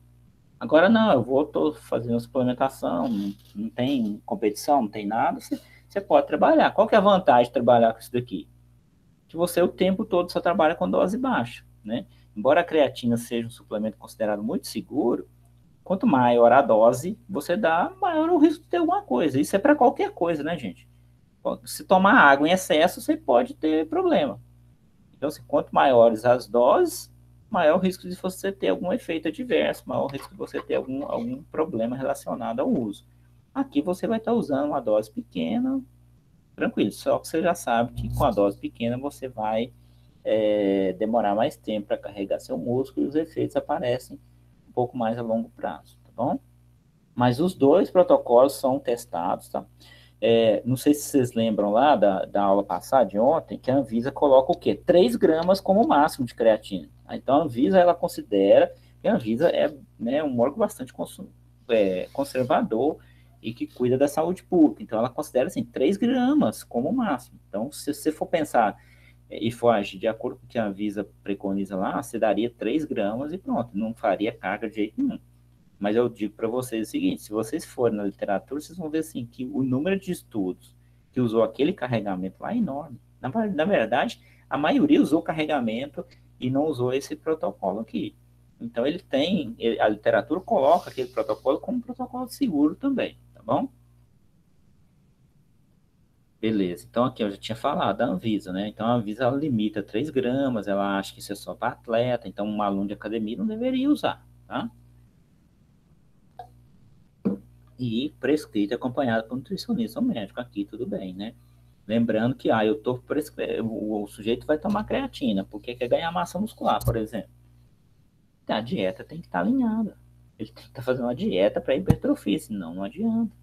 Agora não, tô fazendo suplementação, não tem competição, não tem nada, você pode trabalhar. Qual que é a vantagem de trabalhar com isso daqui? Que você o tempo todo só trabalha com dose baixa, né? Embora a creatina seja um suplemento considerado muito seguro, quanto maior a dose você dá, maior o risco de ter alguma coisa. Isso é para qualquer coisa, né, gente? Se tomar água em excesso, você pode ter problema. Então, assim, quanto maiores as doses, maior o risco de você ter algum efeito adverso, maior o risco de você ter algum problema relacionado ao uso. Aqui você vai estar usando uma dose pequena, tranquilo, só que você já sabe que com a dose pequena você vai demorar mais tempo para carregar seu músculo e os efeitos aparecem um pouco mais a longo prazo, tá bom? Mas os dois protocolos são testados, tá? Não sei se vocês lembram lá da aula passada, de ontem, que a Anvisa coloca o quê? 3 gramas como máximo de creatina. Então, a Anvisa, ela considera que a Anvisa é, né, um órgão bastante conservador e que cuida da saúde pública. Então, ela considera, assim, 3 gramas como máximo. Então, se você for pensar e for agir de acordo com o que a Anvisa preconiza lá, você daria 3 gramas e pronto, não faria carga de jeito nenhum. Mas eu digo para vocês o seguinte, se vocês forem na literatura, vocês vão ver assim, que o número de estudos que usou aquele carregamento lá é enorme. Na verdade, a maioria usou carregamento e não usou esse protocolo aqui. Então, a literatura coloca aquele protocolo como um protocolo seguro também, tá bom? Beleza, então aqui eu já tinha falado da Anvisa, né? Então a Anvisa ela limita 3 gramas, ela acha que isso é só para atleta, então um aluno de academia não deveria usar, tá? E prescrito e acompanhado por nutricionista ou médico, aqui tudo bem, né? Lembrando que o sujeito vai tomar creatina, porque quer ganhar massa muscular, por exemplo. A dieta tem que estar alinhada. Ele tem que estar fazendo uma dieta para hipertrofia, senão não adianta.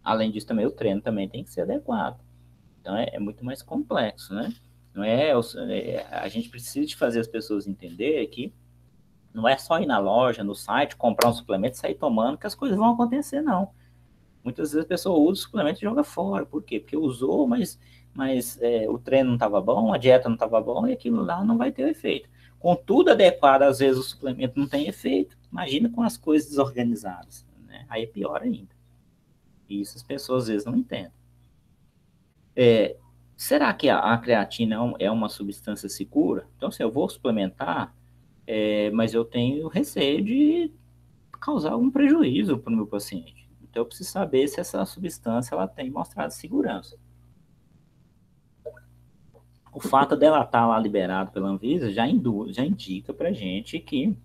Além disso, também o treino também tem que ser adequado. Então é muito mais complexo, né? Não a gente precisa de fazer as pessoas entenderem que não é só ir na loja, no site, comprar um suplemento e sair tomando que as coisas vão acontecer, não. Muitas vezes a pessoa usa o suplemento e joga fora. Por quê? Porque usou, mas o treino não estava bom, a dieta não estava bom e aquilo lá não vai ter efeito. Com tudo adequado, às vezes o suplemento não tem efeito. Imagina com as coisas desorganizadas, né? Aí é pior ainda. E isso as pessoas às vezes não entendem. Será que a creatina é uma substância segura? Então, se eu vou suplementar, mas eu tenho receio de causar algum prejuízo para o meu paciente. Então, eu preciso saber se essa substância ela tem mostrado segurança. O fato dela estar lá liberada pela Anvisa já indica para a gente que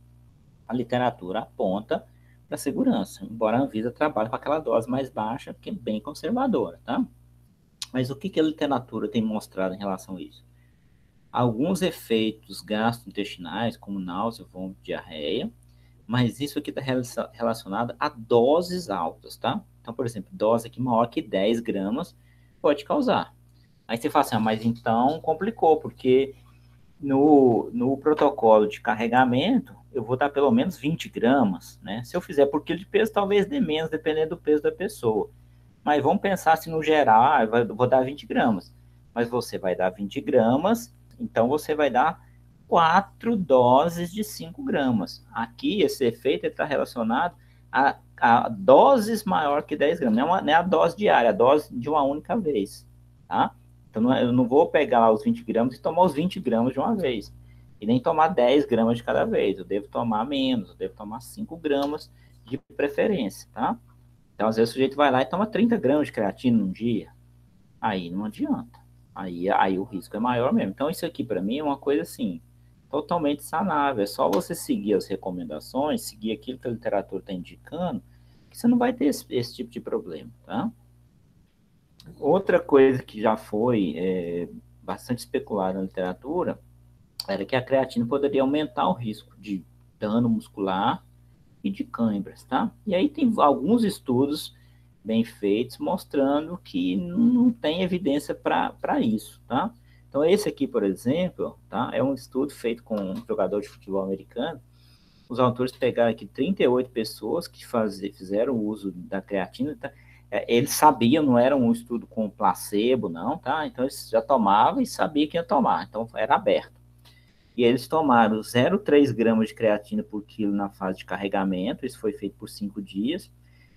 a literatura aponta para segurança, embora a Anvisa trabalhe com aquela dose mais baixa, que é bem conservadora, tá? Mas o que, que a literatura tem mostrado em relação a isso? Alguns efeitos gastrointestinais, como náusea, vômito, diarreia, mas isso aqui está relacionado a doses altas, tá? Então, por exemplo, dose aqui maior que 10 gramas pode causar. Aí você fala assim, mas então complicou, porque no protocolo de carregamento, eu vou dar pelo menos 20 gramas, né? Se eu fizer por quilo de peso, talvez dê menos, dependendo do peso da pessoa. Mas vamos pensar se no geral, eu vou dar 20 gramas. Mas você vai dar 20 gramas, então você vai dar 4 doses de 5 gramas. Aqui, esse efeito está relacionado a doses maior que 10 gramas. Não é a dose diária, é a dose de uma única vez, tá? Então, eu não vou pegar lá os 20 gramas e tomar os 20 gramas de uma vez. E nem tomar 10 gramas de cada vez. Eu devo tomar menos, eu devo tomar 5 gramas de preferência, tá? Então, às vezes, o sujeito vai lá e toma 30 gramas de creatina num dia. Aí não adianta. Aí o risco é maior mesmo. Então, isso aqui, para mim, é uma coisa assim, totalmente sanável. É só você seguir as recomendações, seguir aquilo que a literatura está indicando, que você não vai ter esse tipo de problema, tá? Outra coisa que já foi bastante especulada na literatura era que a creatina poderia aumentar o risco de dano muscular e de câimbras, tá? E aí tem alguns estudos bem feitos mostrando que não tem evidência para isso, tá? Então, esse aqui, por exemplo, tá? É um estudo feito com um jogador de futebol americano. Os autores pegaram aqui 38 pessoas que fizeram o uso da creatina, tá? Eles sabiam, não era um estudo com placebo, não, tá? Então, eles já tomavam e sabiam que ia tomar, então era aberto. E eles tomaram 0,3 gramas de creatina por quilo na fase de carregamento, isso foi feito por 5 dias,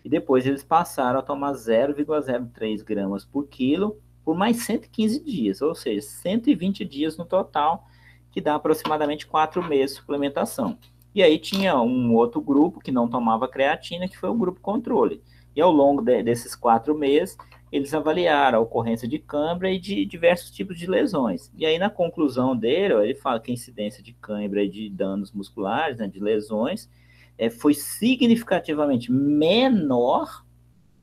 e depois eles passaram a tomar 0,03 gramas por quilo por mais 115 dias, ou seja, 120 dias no total, que dá aproximadamente 4 meses de suplementação. E aí tinha um outro grupo que não tomava creatina, que foi o grupo controle. E ao longo desses 4 meses, eles avaliaram a ocorrência de cãibra e de diversos tipos de lesões. E aí, na conclusão dele, ele fala que a incidência de cãibra e de danos musculares, né, de lesões, foi significativamente menor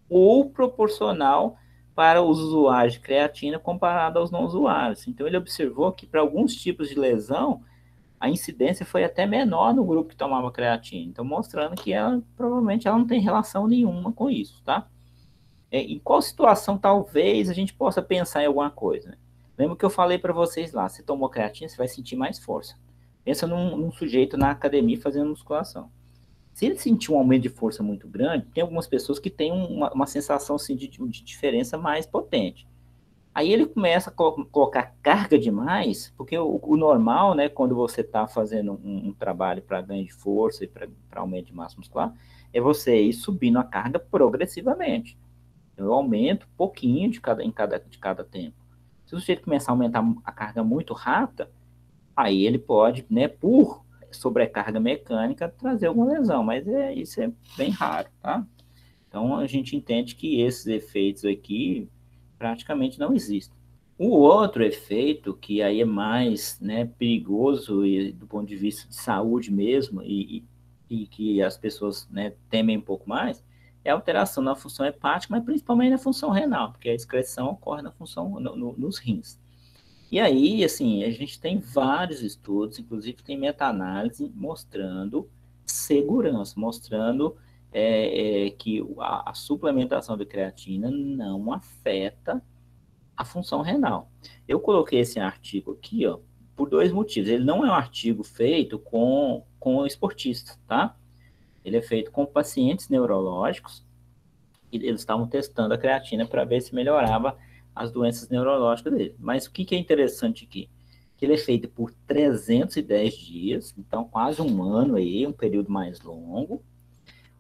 ou proporcional para os usuários de creatina comparado aos não usuários. Então, ele observou que para alguns tipos de lesão, a incidência foi até menor no grupo que tomava creatina. Então, mostrando que provavelmente ela não tem relação nenhuma com isso, tá? Em qual situação talvez a gente possa pensar em alguma coisa? Né? Lembra que eu falei para vocês lá, se tomou creatina, você vai sentir mais força. Pensa num sujeito na academia fazendo musculação. Se ele sentir um aumento de força muito grande, tem algumas pessoas que têm uma sensação assim, de diferença mais potente. Aí ele começa a colocar carga demais, porque o normal, né, quando você está fazendo um trabalho para ganho de força e para aumento de massa muscular, é você ir subindo a carga progressivamente. Eu aumento um pouquinho de cada tempo. Se o sujeito começar a aumentar a carga muito rápida, aí ele pode, né, por sobrecarga mecânica, trazer alguma lesão, mas isso é bem raro, tá? Então a gente entende que esses efeitos aqui praticamente não existem. O outro efeito, que aí é mais, né, perigoso e do ponto de vista de saúde mesmo, e que as pessoas, né, temem um pouco mais, é a alteração na função hepática, mas principalmente na função renal, porque a excreção ocorre na função nos rins. E aí, assim, a gente tem vários estudos, inclusive tem meta-análise mostrando segurança, mostrando que a suplementação de creatina não afeta a função renal. Eu coloquei esse artigo aqui, ó, por dois motivos. Ele não é um artigo feito com esportistas, tá? Ele é feito com pacientes neurológicos e eles estavam testando a creatina para ver se melhorava as doenças neurológicas dele. Mas o que é interessante aqui? Que ele é feito por 310 dias, então quase um ano aí, um período mais longo.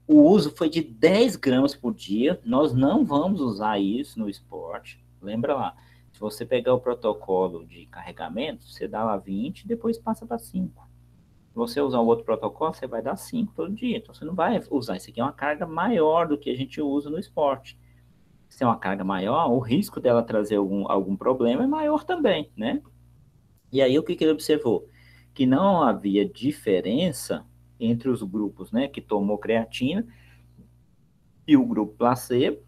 O uso foi de 10 gramas por dia. Nós não vamos usar isso no esporte. Lembra lá, se você pegar o protocolo de carregamento, você dá lá 20, depois passa para 5. você usar o outro protocolo, você vai dar 5 todo dia. Então, você não vai usar. Isso aqui é uma carga maior do que a gente usa no esporte. Se é uma carga maior, o risco dela trazer algum problema é maior também, né? E aí, o que ele observou? Que não havia diferença entre os grupos, né, que tomou creatina e o grupo placebo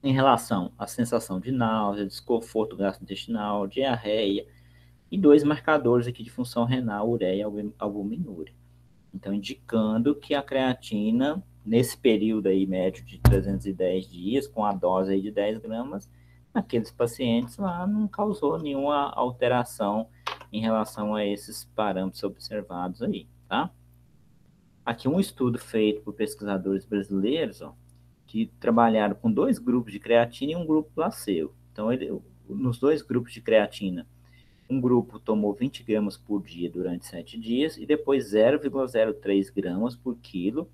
em relação à sensação de náusea, desconforto gastrointestinal, diarreia e dois marcadores aqui de função renal, ureia e albuminúria. Então, indicando que a creatina, nesse período aí médio de 310 dias, com a dose aí de 10 gramas, naqueles pacientes lá não causou nenhuma alteração em relação a esses parâmetros observados aí, tá? Aqui um estudo feito por pesquisadores brasileiros, ó, que trabalharam com dois grupos de creatina e um grupo placebo. Então, nos dois grupos de creatina, um grupo tomou 20 gramas por dia durante 7 dias e depois 0,03 gramas por quilo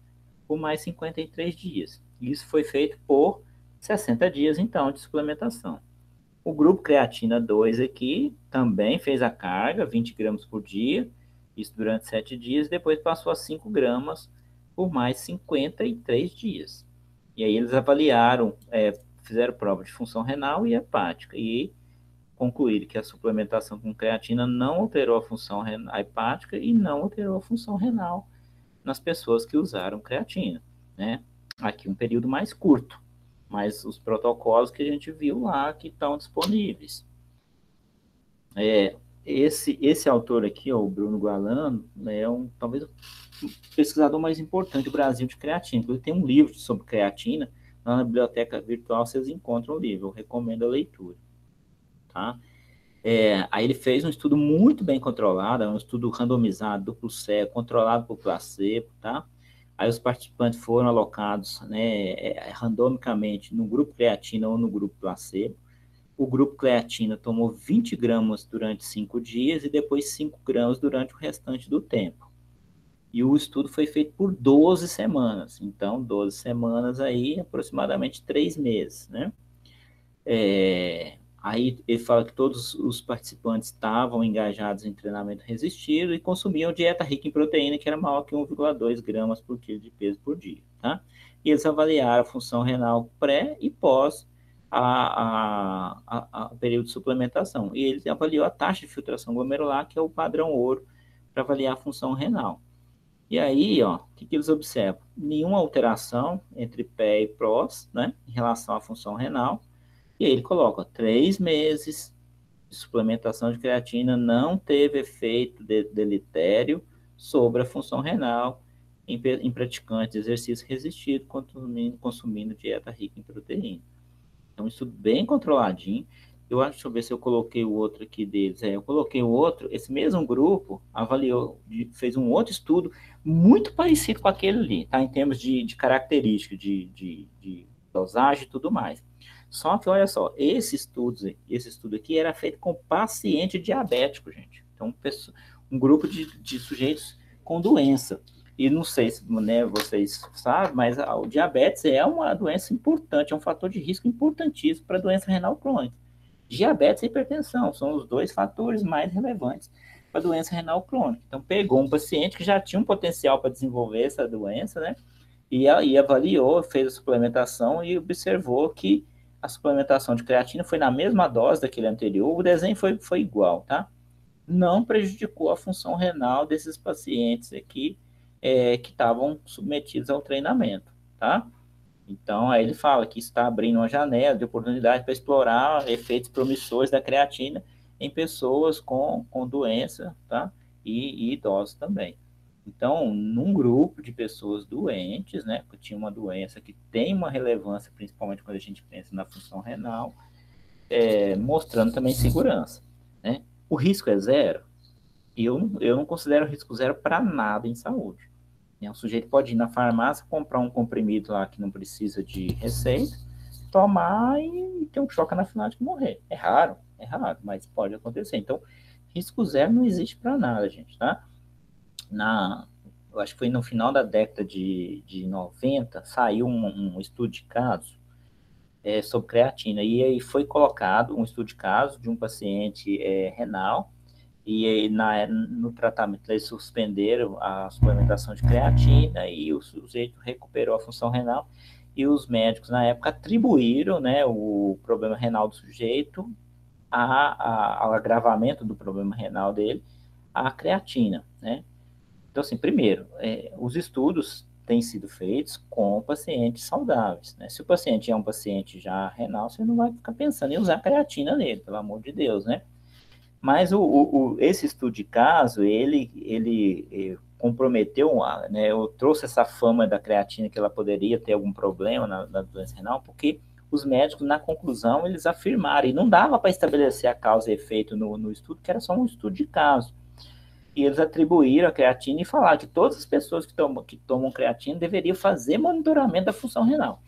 por mais 53 dias. Isso foi feito por 60 dias, então, de suplementação. O grupo creatina 2 aqui também fez a carga, 20 gramas por dia, isso durante 7 dias, depois passou a 5 gramas por mais 53 dias. E aí eles avaliaram, fizeram prova de função renal e hepática, e concluíram que a suplementação com creatina não alterou a função hepática e não alterou a função renal nas pessoas que usaram creatina, né? Aqui um período mais curto, mas os protocolos que a gente viu lá que estão disponíveis. Esse autor aqui, ó, o Bruno Gualano, é talvez o pesquisador mais importante do Brasil de creatina. Ele tem um livro sobre creatina, na biblioteca virtual vocês encontram o livro, eu recomendo a leitura. Tá? Aí ele fez um estudo muito bem controlado, um estudo randomizado, duplo cego, controlado por placebo, tá? Aí os participantes foram alocados, né, randomicamente no grupo creatina ou no grupo placebo. O grupo creatina tomou 20 gramas durante 5 dias e depois 5 gramas durante o restante do tempo. E o estudo foi feito por 12 semanas. Então, 12 semanas aí, aproximadamente 3 meses, né? Aí ele fala que todos os participantes estavam engajados em treinamento resistido e consumiam dieta rica em proteína, que era maior que 1,2 gramas por quilo de peso por dia, tá? E eles avaliaram a função renal pré e pós o período de suplementação. E ele avaliou a taxa de filtração glomerular, que é o padrão ouro, para avaliar a função renal. E aí, ó, o que eles observam? Nenhuma alteração entre pré e pós, né, em relação à função renal. E aí ele coloca 3 meses de suplementação de creatina não teve efeito deletério sobre a função renal em praticantes de exercício resistido consumindo dieta rica em proteína. Então, isso bem controladinho. Eu acho, deixa eu ver se eu coloquei o outro aqui deles. Eu coloquei o outro. Esse mesmo grupo avaliou, fez um outro estudo muito parecido com aquele ali, tá? Em termos de características, de dosagem e tudo mais. Só que, olha só, esse estudo aqui era feito com paciente diabético, gente. Então, um grupo de sujeitos com doença. E não sei se, né, vocês sabem, mas o diabetes é uma doença importante, é um fator de risco importantíssimo para a doença renal crônica. Diabetes e hipertensão são os dois fatores mais relevantes para a doença renal crônica. Então, pegou um paciente que já tinha um potencial para desenvolver essa doença, né? E avaliou, fez a suplementação e observou que a suplementação de creatina foi na mesma dose daquele anterior, o desenho foi igual, tá? Não prejudicou a função renal desses pacientes aqui que estavam submetidos ao treinamento, tá? Então, aí ele fala que está abrindo uma janela de oportunidade para explorar efeitos promissores da creatina em pessoas com doença, tá? E idosos também. Então, num grupo de pessoas doentes, né, que tinha uma doença que tem uma relevância, principalmente quando a gente pensa na função renal, mostrando também segurança, né? O risco é zero? Eu não considero risco zero para nada em saúde. O sujeito pode ir na farmácia, comprar um comprimido lá que não precisa de receita, tomar e ter um choque anafilático e morrer. É raro, mas pode acontecer. Então, risco zero não existe para nada, gente, tá? Eu acho que foi no final da década de 90, saiu um estudo de caso sobre creatina. E aí foi colocado um estudo de caso de um paciente renal E no tratamento eles suspenderam a suplementação de creatina e o sujeito recuperou a função renal. E os médicos, na época, atribuíram, né, o problema renal do sujeito ao agravamento do problema renal dele à creatina, né? Então, assim, primeiro, os estudos têm sido feitos com pacientes saudáveis, né? Se o paciente é um paciente já renal, você não vai ficar pensando em usar creatina nele, pelo amor de Deus, né? Mas esse estudo de caso, ele comprometeu, né, eu trouxe essa fama da creatina que ela poderia ter algum problema na doença renal, porque os médicos, na conclusão, eles afirmaram, e não dava para estabelecer a causa e efeito no estudo, que era só um estudo de caso. E eles atribuíram a creatina e falaram que todas as pessoas que tomam creatina deveriam fazer monitoramento da função renal.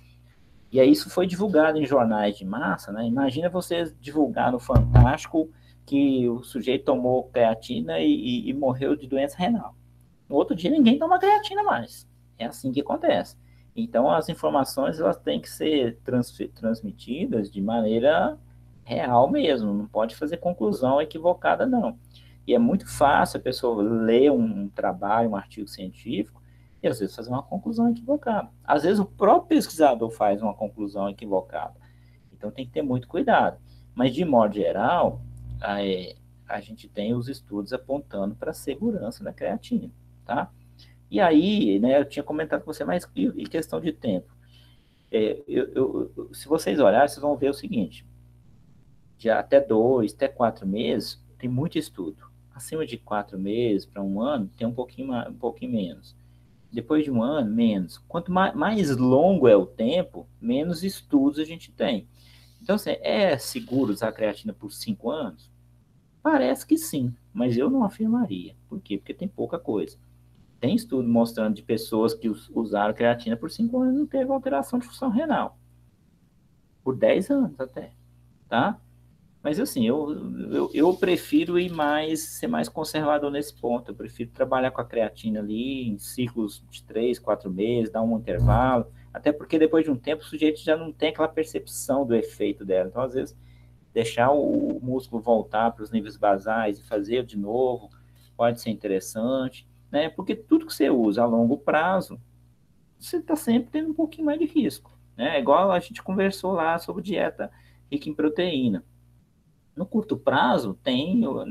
E aí isso foi divulgado em jornais de massa, né? Imagina você divulgar no Fantástico que o sujeito tomou creatina e morreu de doença renal. No outro dia ninguém toma creatina mais. É assim que acontece. Então as informações elas têm que ser transmitidas de maneira real mesmo. Não pode fazer conclusão equivocada não. E é muito fácil a pessoa ler um trabalho, um artigo científico e às vezes fazer uma conclusão equivocada. Às vezes o próprio pesquisador faz uma conclusão equivocada. Então tem que ter muito cuidado. Mas de modo geral, a gente tem os estudos apontando para a segurança da creatina, tá? E aí, né, eu tinha comentado com você, mas e questão de tempo? Se vocês olharem, vocês vão ver o seguinte, de até 2, até 4 meses, tem muito estudo. Acima de 4 meses para um ano, tem um pouquinho menos. Depois de um ano, menos. Quanto mais longo é o tempo, menos estudos a gente tem. Então, assim, é seguro usar creatina por 5 anos? Parece que sim, mas eu não afirmaria. Por quê? Porque tem pouca coisa. Tem estudo mostrando de pessoas que usaram creatina por 5 anos e não teve alteração de função renal. Por 10 anos até, tá? Mas assim, eu prefiro ser mais conservador nesse ponto. Eu prefiro trabalhar com a creatina ali em ciclos de 3, 4 meses, dar um intervalo. Até porque depois de um tempo o sujeito já não tem aquela percepção do efeito dela. Então, às vezes, deixar o músculo voltar para os níveis basais e fazer de novo pode ser interessante, né? Porque tudo que você usa a longo prazo, você está sempre tendo um pouquinho mais de risco, né? Igual a gente conversou lá sobre dieta rica em proteína. No curto prazo,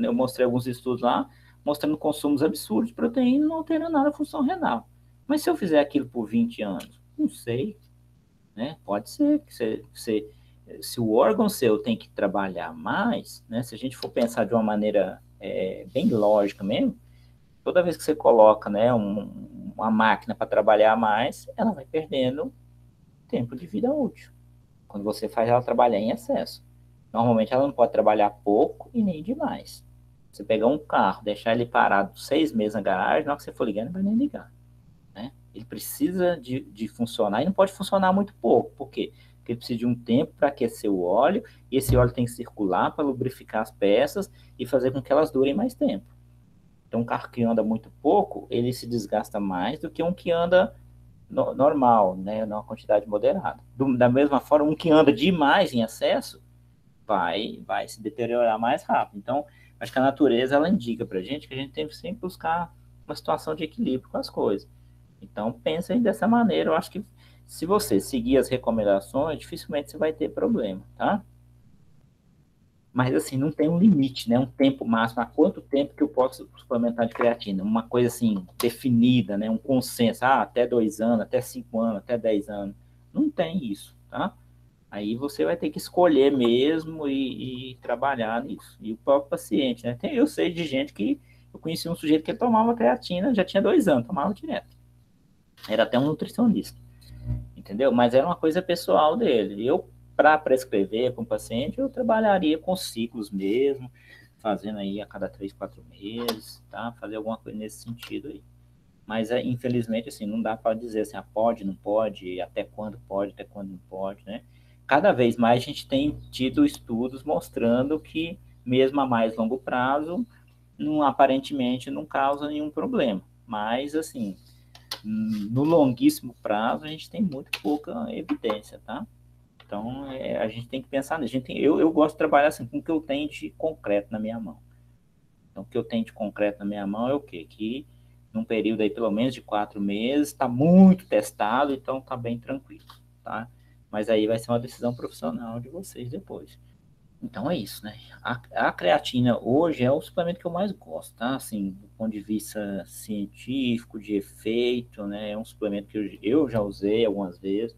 eu mostrei alguns estudos lá, mostrando consumos absurdos de proteína, não altera nada a função renal. Mas se eu fizer aquilo por 20 anos, não sei, né? Pode ser que se o órgão seu tem que trabalhar mais, né? Se a gente for pensar de uma maneira bem lógica mesmo, toda vez que você coloca, né, uma máquina para trabalhar mais, ela vai perdendo tempo de vida útil. Quando você faz ela trabalhar em excesso. Normalmente ela não pode trabalhar pouco e nem demais. Você pegar um carro, deixar ele parado 6 meses na garagem, na hora que você for ligar, não vai nem ligar. Né? Ele precisa de funcionar e não pode funcionar muito pouco. Por quê? Porque ele precisa de um tempo para aquecer o óleo e esse óleo tem que circular para lubrificar as peças e fazer com que elas durem mais tempo. Então, um carro que anda muito pouco, ele se desgasta mais do que um que anda normal, né, numa quantidade moderada. Da mesma forma, um que anda demais em excesso vai se deteriorar mais rápido. Então, acho que a natureza ela indica para a gente que a gente tem que sempre buscar uma situação de equilíbrio com as coisas. Então, pensem dessa maneira. Eu acho que se você seguir as recomendações, dificilmente você vai ter problema, tá? Mas, assim, não tem um limite, né? Um tempo máximo. Há quanto tempo que eu posso suplementar de creatina? Uma coisa, assim, definida, né? Um consenso. Ah, até 2 anos, até 5 anos, até 10 anos. Não tem isso, tá? Aí você vai ter que escolher mesmo e trabalhar nisso. E o próprio paciente, né? Eu sei de gente que... Eu conheci um sujeito que tomava creatina, já tinha 2 anos, tomava direto. Era até um nutricionista, entendeu? Mas era uma coisa pessoal dele. Eu, para prescrever para um paciente, eu trabalharia com ciclos mesmo, fazendo aí a cada 3, 4 meses, tá? Fazer alguma coisa nesse sentido aí. Mas, infelizmente, assim, não dá para dizer assim, pode, não pode, até quando não pode, né? Cada vez mais a gente tem tido estudos mostrando que, mesmo a mais longo prazo, aparentemente não causa nenhum problema. Mas, assim, no longuíssimo prazo, a gente tem muito pouca evidência, tá? Então, a gente tem que pensar nisso. Eu gosto de trabalhar assim, com o que eu tenho de concreto na minha mão. Então, o que eu tenho de concreto na minha mão é o quê? Que num período aí pelo menos de 4 meses, está muito testado, então está bem tranquilo, tá? Mas aí vai ser uma decisão profissional de vocês depois. Então é isso, né? A creatina hoje é o suplemento que eu mais gosto, tá? Assim, do ponto de vista científico, de efeito, né? É um suplemento que eu já usei algumas vezes.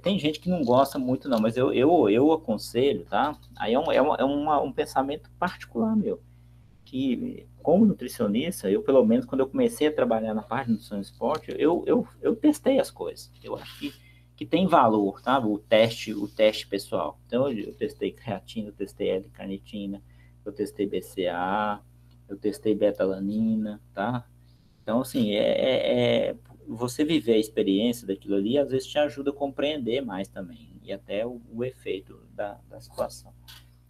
Tem gente que não gosta muito, não, mas eu aconselho, tá? Aí um pensamento particular meu, que como nutricionista, eu pelo menos quando eu comecei a trabalhar na parte de nutrição e esporte, eu testei as coisas. Eu acho que tem valor, tá? O teste pessoal. Então eu testei creatina, eu testei L-carnitina, eu testei BCA, eu testei betalanina, tá? Então, assim, você viver a experiência daquilo ali, às vezes te ajuda a compreender mais também, e até o efeito da situação.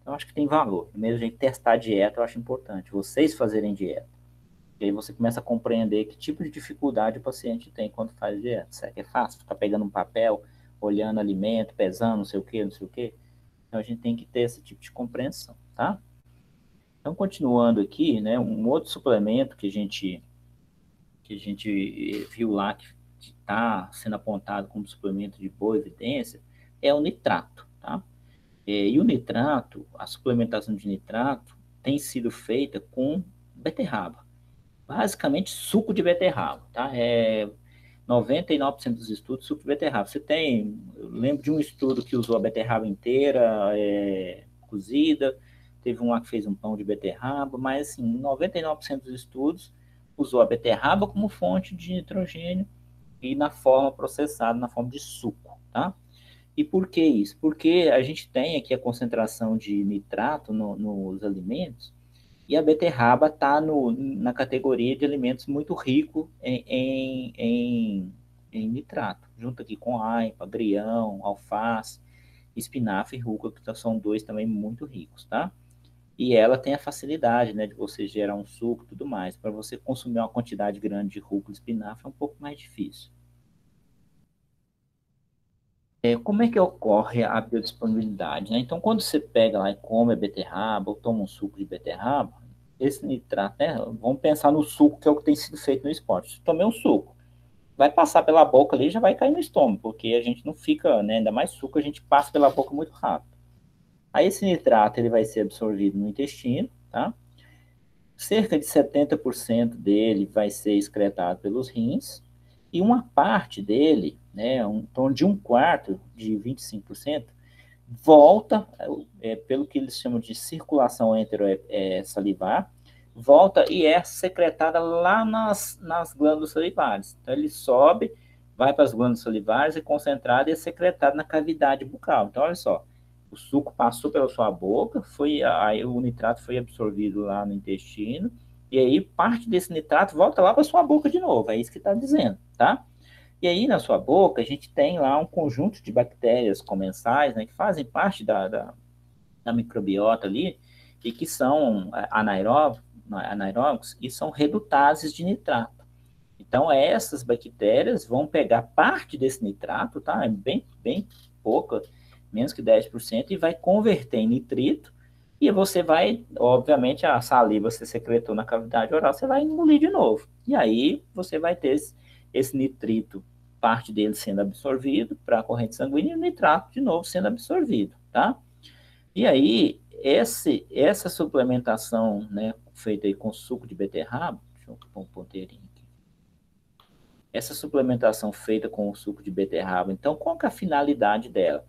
Então, eu acho que tem valor. Mesmo a gente testar a dieta, eu acho importante. Vocês fazerem dieta. E aí você começa a compreender que tipo de dificuldade o paciente tem quando faz dieta. Será que é fácil ficar pegando um papel, olhando alimento, pesando, não sei o quê, não sei o quê? Então, a gente tem que ter esse tipo de compreensão, tá? Então, continuando aqui, né, um outro suplemento que a gente viu lá que está sendo apontado como suplemento de boa evidência é o nitrato, tá? E o nitrato, a suplementação de nitrato tem sido feita com beterraba, basicamente suco de beterraba, tá? 99% dos estudos suco de beterraba. Eu lembro de um estudo que usou a beterraba inteira, cozida, teve um lá que fez um pão de beterraba, mas assim, 99% dos estudos usou a beterraba como fonte de nitrogênio e na forma processada, na forma de suco, tá? E por que isso? Porque a gente tem aqui a concentração de nitrato nos alimentos e a beterraba está na categoria de alimentos muito rico em nitrato, junto aqui com aipa, agrião, alface, espinafre e rúcula, que são dois também muito ricos, tá? E ela tem a facilidade, né, de você gerar um suco e tudo mais. Para você consumir uma quantidade grande de rúcula e espinafre é um pouco mais difícil. Como é que ocorre a biodisponibilidade, né? Então, quando você pega lá e come a beterraba ou toma um suco de beterraba, esse nitrato, né? Vamos pensar no suco que é o que tem sido feito no esporte. Se tomei um suco, vai passar pela boca ali e já vai cair no estômago, porque a gente não fica, né? Ainda mais suco, a gente passa pela boca muito rápido. Aí esse nitrato ele vai ser absorvido no intestino, tá? Cerca de 70% dele vai ser excretado pelos rins, e uma parte dele, né, em torno de um quarto, de 25%, volta, pelo que eles chamam de circulação enterosalivar, volta e é secretada lá nas glândulas salivares. Então ele sobe, vai para as glândulas salivares, é concentrado e é secretado na cavidade bucal. Então olha só, o suco passou pela sua boca, aí o nitrato foi absorvido lá no intestino, e aí parte desse nitrato volta lá para sua boca de novo, é isso que está dizendo, tá? E aí na sua boca a gente tem lá um conjunto de bactérias comensais, né, que fazem parte da microbiota ali, e que são anaeróbicos e são redutases de nitrato. Então essas bactérias vão pegar parte desse nitrato, tá? É bem pouca, menos que 10%, e vai converter em nitrito, e você vai, obviamente, a saliva você secretou na cavidade oral, você vai engolir de novo. E aí você vai ter esse nitrito, parte dele sendo absorvido para a corrente sanguínea, e o nitrato de novo sendo absorvido, tá? E aí, essa suplementação, né, feita aí com suco de beterraba, deixa eu pôr um ponteirinho aqui. Essa suplementação feita com o suco de beterraba, então, qual que é a finalidade dela?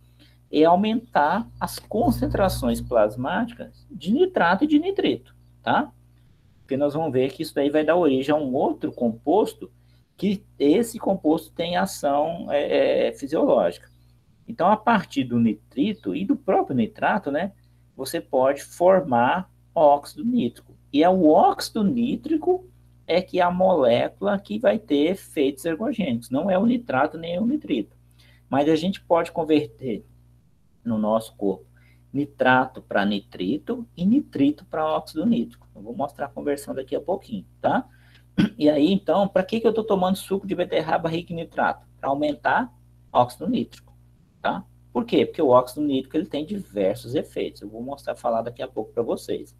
É aumentar as concentrações plasmáticas de nitrato e de nitrito, tá? Porque nós vamos ver que isso daí vai dar origem a um outro composto, que esse composto tem ação fisiológica. Então, a partir do nitrito e do próprio nitrato, né, você pode formar óxido nítrico. E é o óxido nítrico que é a molécula que vai ter efeitos ergogênicos. Não é o nitrato nem o nitrito. Mas a gente pode converter no nosso corpo nitrato para nitrito e nitrito para óxido nítrico. Eu vou mostrar a conversão daqui a pouquinho, tá? E aí, então, para que eu estou tomando suco de beterraba rico em nitrato? Para aumentar óxido nítrico, tá? Por quê? Porque o óxido nítrico ele tem diversos efeitos. Eu vou mostrar, falar daqui a pouco para vocês.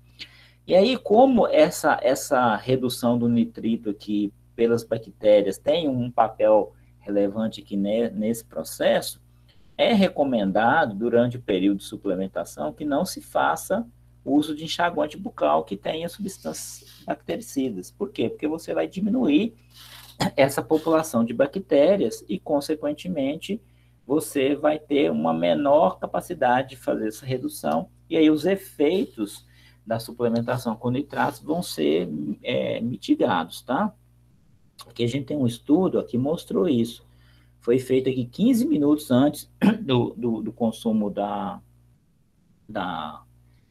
E aí, como essa redução do nitrito aqui pelas bactérias tem um papel relevante aqui nesse processo, é recomendado, durante o período de suplementação, que não se faça uso de enxaguante bucal que tenha substâncias bactericidas. Por quê? Porque você vai diminuir essa população de bactérias e, consequentemente, você vai ter uma menor capacidade de fazer essa redução, e aí os efeitos da suplementação com nitratos vão ser mitigados, tá? Aqui a gente tem um estudo que mostrou isso. Foi feito aqui 15 minutos antes do consumo da,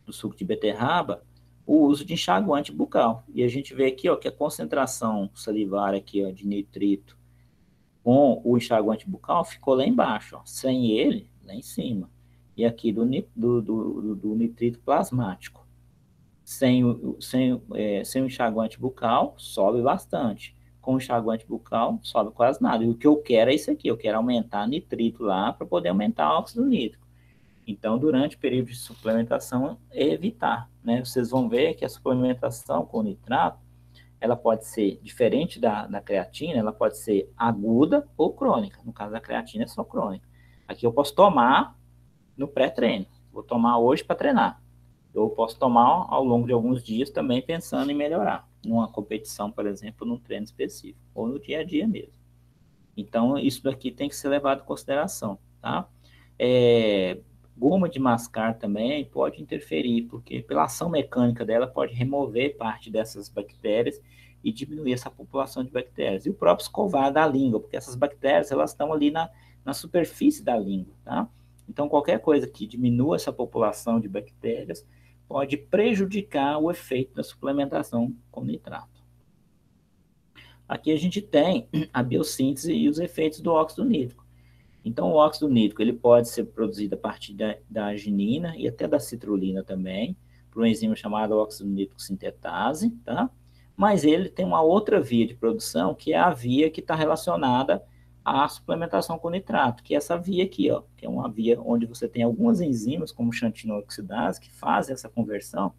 do suco de beterraba, o uso de enxaguante bucal. E a gente vê aqui, ó, que a concentração salivar aqui, ó, de nitrito com o enxaguante bucal ficou lá embaixo, ó. Sem ele, lá em cima. E aqui do nitrito plasmático. Sem o enxaguante bucal, sobe bastante. Com o enxaguante bucal, sobe quase nada. E o que eu quero é isso aqui, eu quero aumentar nitrito lá para poder aumentar o óxido nítrico. Então, durante o período de suplementação, evitar, né? Vocês vão ver que a suplementação com nitrato, ela pode ser diferente da creatina, ela pode ser aguda ou crônica. No caso da creatina, é só crônica. Aqui eu posso tomar no pré-treino. Vou tomar hoje para treinar. Eu posso tomar ao longo de alguns dias também pensando em melhorar. Numa competição, por exemplo, num treino específico. Ou no dia a dia mesmo. Então, isso daqui tem que ser levado em consideração, tá? Goma de mascar também pode interferir, porque pela ação mecânica dela pode remover parte dessas bactérias e diminuir essa população de bactérias. E o próprio escovar da língua, porque essas bactérias elas estão ali na superfície da língua, tá? Então, qualquer coisa que diminua essa população de bactérias pode prejudicar o efeito da suplementação com nitrato. Aqui a gente tem a biossíntese e os efeitos do óxido nítrico. Então, o óxido nítrico ele pode ser produzido a partir da arginina e até da citrulina também, por um enzima chamado óxido nítrico sintetase, tá? Mas ele tem uma outra via de produção, que é a via que está relacionada à suplementação com nitrato, que é essa via aqui, ó, que é uma via onde você tem algumas enzimas, como xantina-oxidase, que fazem essa conversão,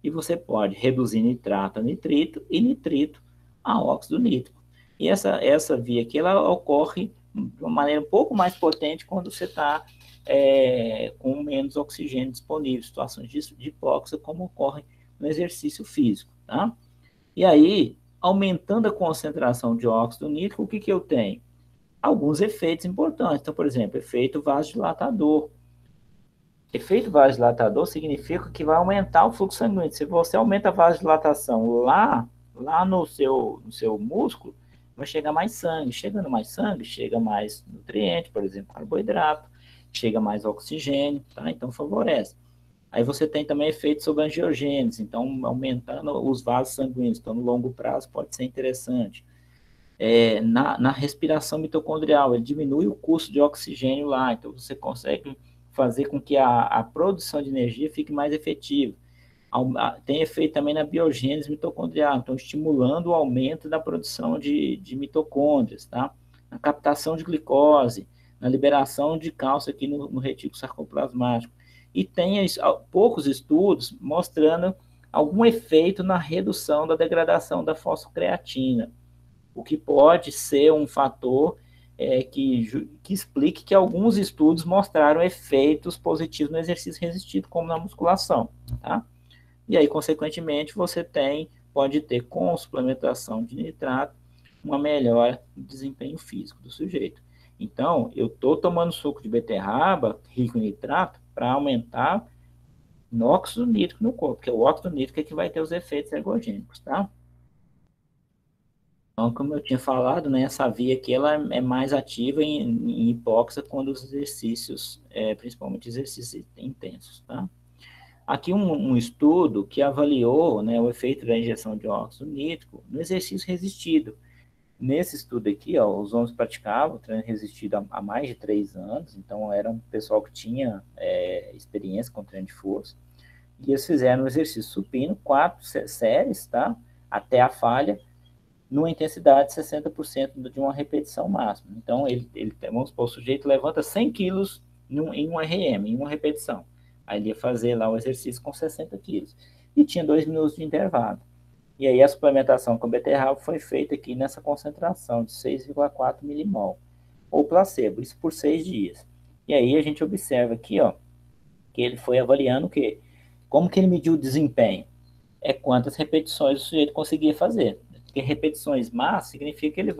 e você pode reduzir nitrato a nitrito e nitrito a óxido nítrico. E essa via aqui, ela ocorre de uma maneira um pouco mais potente quando você está com menos oxigênio disponível, situações de hipóxia, como ocorre no exercício físico, tá? E aí, aumentando a concentração de óxido nítrico, o que eu tenho? Alguns efeitos importantes. Então, por exemplo, efeito vasodilatador. Efeito vasodilatador significa que vai aumentar o fluxo sanguíneo. Se você aumenta a vasodilatação lá no seu músculo, vai chegar mais sangue. Chegando mais sangue, chega mais nutriente, por exemplo, carboidrato, chega mais oxigênio, tá? Então favorece. Aí você tem também efeitos sobre a angiogênese, então aumentando os vasos sanguíneos. Então, no longo prazo pode ser interessante. Na respiração mitocondrial, ele diminui o custo de oxigênio lá, então você consegue fazer com que a produção de energia fique mais efetiva. Tem efeito também na biogênese mitocondrial, então estimulando o aumento da produção de mitocôndrias, tá? Na captação de glicose, na liberação de cálcio aqui no retículo sarcoplasmático. E tem poucos estudos mostrando algum efeito na redução da degradação da fosfocreatina, o que pode ser um fator que explique que alguns estudos mostraram efeitos positivos no exercício resistido, como na musculação, tá? E aí, consequentemente, você pode ter, com suplementação de nitrato, uma melhora no desempenho físico do sujeito. Então, eu estou tomando suco de beterraba rico em nitrato para aumentar o óxido nítrico no corpo, porque o óxido nítrico é que vai ter os efeitos ergogênicos, tá? Então, como eu tinha falado, né, essa via aqui ela é mais ativa em hipóxia quando os exercícios, principalmente exercícios intensos, tá? Aqui um estudo que avaliou, né, o efeito da injeção de óxido nítrico no exercício resistido. Nesse estudo aqui, ó, os homens praticavam treino resistido há mais de 3 anos, então era um pessoal que tinha experiência com treino de força, e eles fizeram um exercício supino, 4 séries, tá? Até a falha, numa intensidade de 60% de uma repetição máxima. Então, vamos supor, o sujeito levanta 100 quilos em um RM, em uma repetição. Aí ele ia fazer lá o exercício com 60 quilos. e tinha 2 minutos de intervalo. E aí a suplementação com beterraba foi feita aqui nessa concentração de 6,4 milimol, ou placebo, isso por 6 dias. E aí a gente observa aqui, ó, que ele foi avaliando o quê? Como que ele mediu o desempenho? É quantas repetições o sujeito conseguia fazer. Porque repetições más significa que ele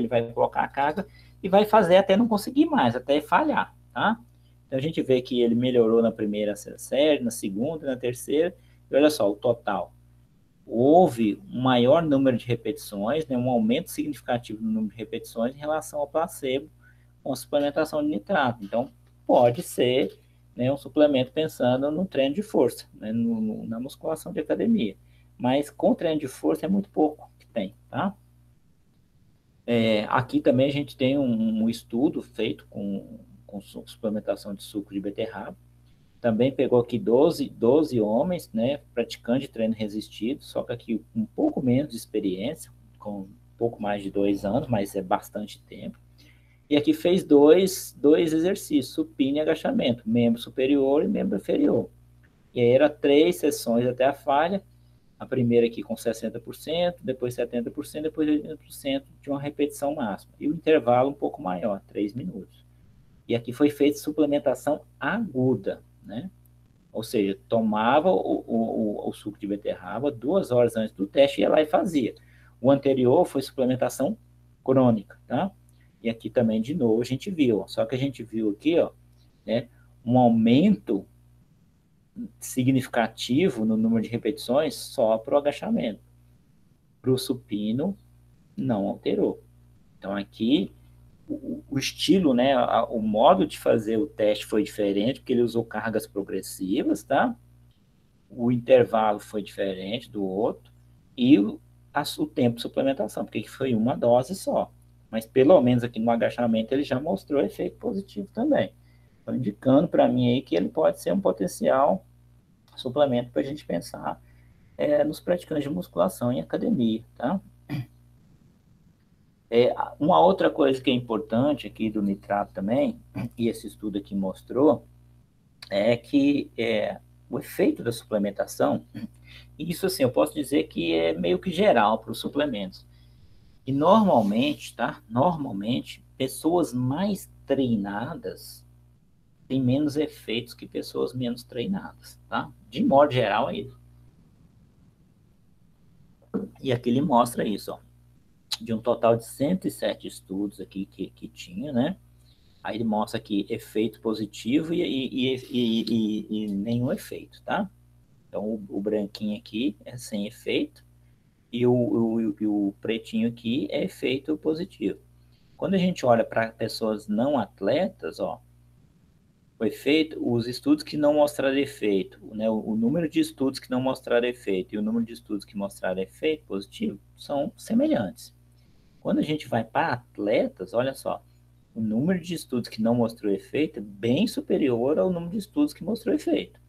vai colocar a carga e vai fazer até não conseguir mais, até falhar, tá? Então a gente vê que ele melhorou na primeira série, na segunda, na terceira, e olha só, o total. Houve um maior número de repetições, né, um aumento significativo no número de repetições em relação ao placebo com suplementação de nitrato. Então, pode ser, né, um suplemento pensando no treino de força, né, na musculação de academia. Mas com treino de força é muito pouco que tem, tá? Aqui também a gente tem um estudo feito com suplementação de suco de beterraba. Também pegou aqui 12 homens, né, praticando de treino resistido, só que aqui um pouco menos de experiência, com um pouco mais de 2 anos, mas é bastante tempo. E aqui fez dois exercícios, supino e agachamento, membro superior e membro inferior. E aí era 3 sessões até a falha, a primeira aqui com 60%, depois 70%, depois 80% de uma repetição máxima. E o intervalo um pouco maior, 3 minutos. E aqui foi feita suplementação aguda, né? Ou seja, tomava o suco de beterraba 2 horas antes do teste, ia lá e fazia. O anterior foi suplementação crônica, tá? E aqui também, de novo, a gente viu. Só que a gente viu aqui, ó, né, um aumento significativo no número de repetições só para o agachamento. Para o supino, não alterou. Então, aqui, o estilo, né, o modo de fazer o teste foi diferente, porque ele usou cargas progressivas, tá? O intervalo foi diferente do outro, e o tempo de suplementação, porque foi uma dose só. Mas pelo menos aqui no agachamento ele já mostrou efeito positivo também. Então, indicando para mim aí que ele pode ser um potencial suplemento para a gente pensar nos praticantes de musculação em academia, tá? Uma outra coisa que é importante aqui do nitrato também, e esse estudo aqui mostrou, é que o efeito da suplementação, isso assim, eu posso dizer que é meio que geral para os suplementos. E normalmente, tá? Normalmente, pessoas mais treinadas têm menos efeitos que pessoas menos treinadas, tá? De modo geral é isso. E aqui ele mostra isso, ó. De um total de 107 estudos aqui que tinha, né? Aí ele mostra aqui efeito positivo e nenhum efeito, tá? Então, o branquinho aqui é sem efeito e o pretinho aqui é efeito positivo. Quando a gente olha para pessoas não atletas, ó, o efeito, os estudos que não mostraram efeito, né, o número de estudos que não mostraram efeito e o número de estudos que mostraram efeito positivo são semelhantes. Quando a gente vai para atletas, olha só, o número de estudos que não mostrou efeito é bem superior ao número de estudos que mostrou efeito.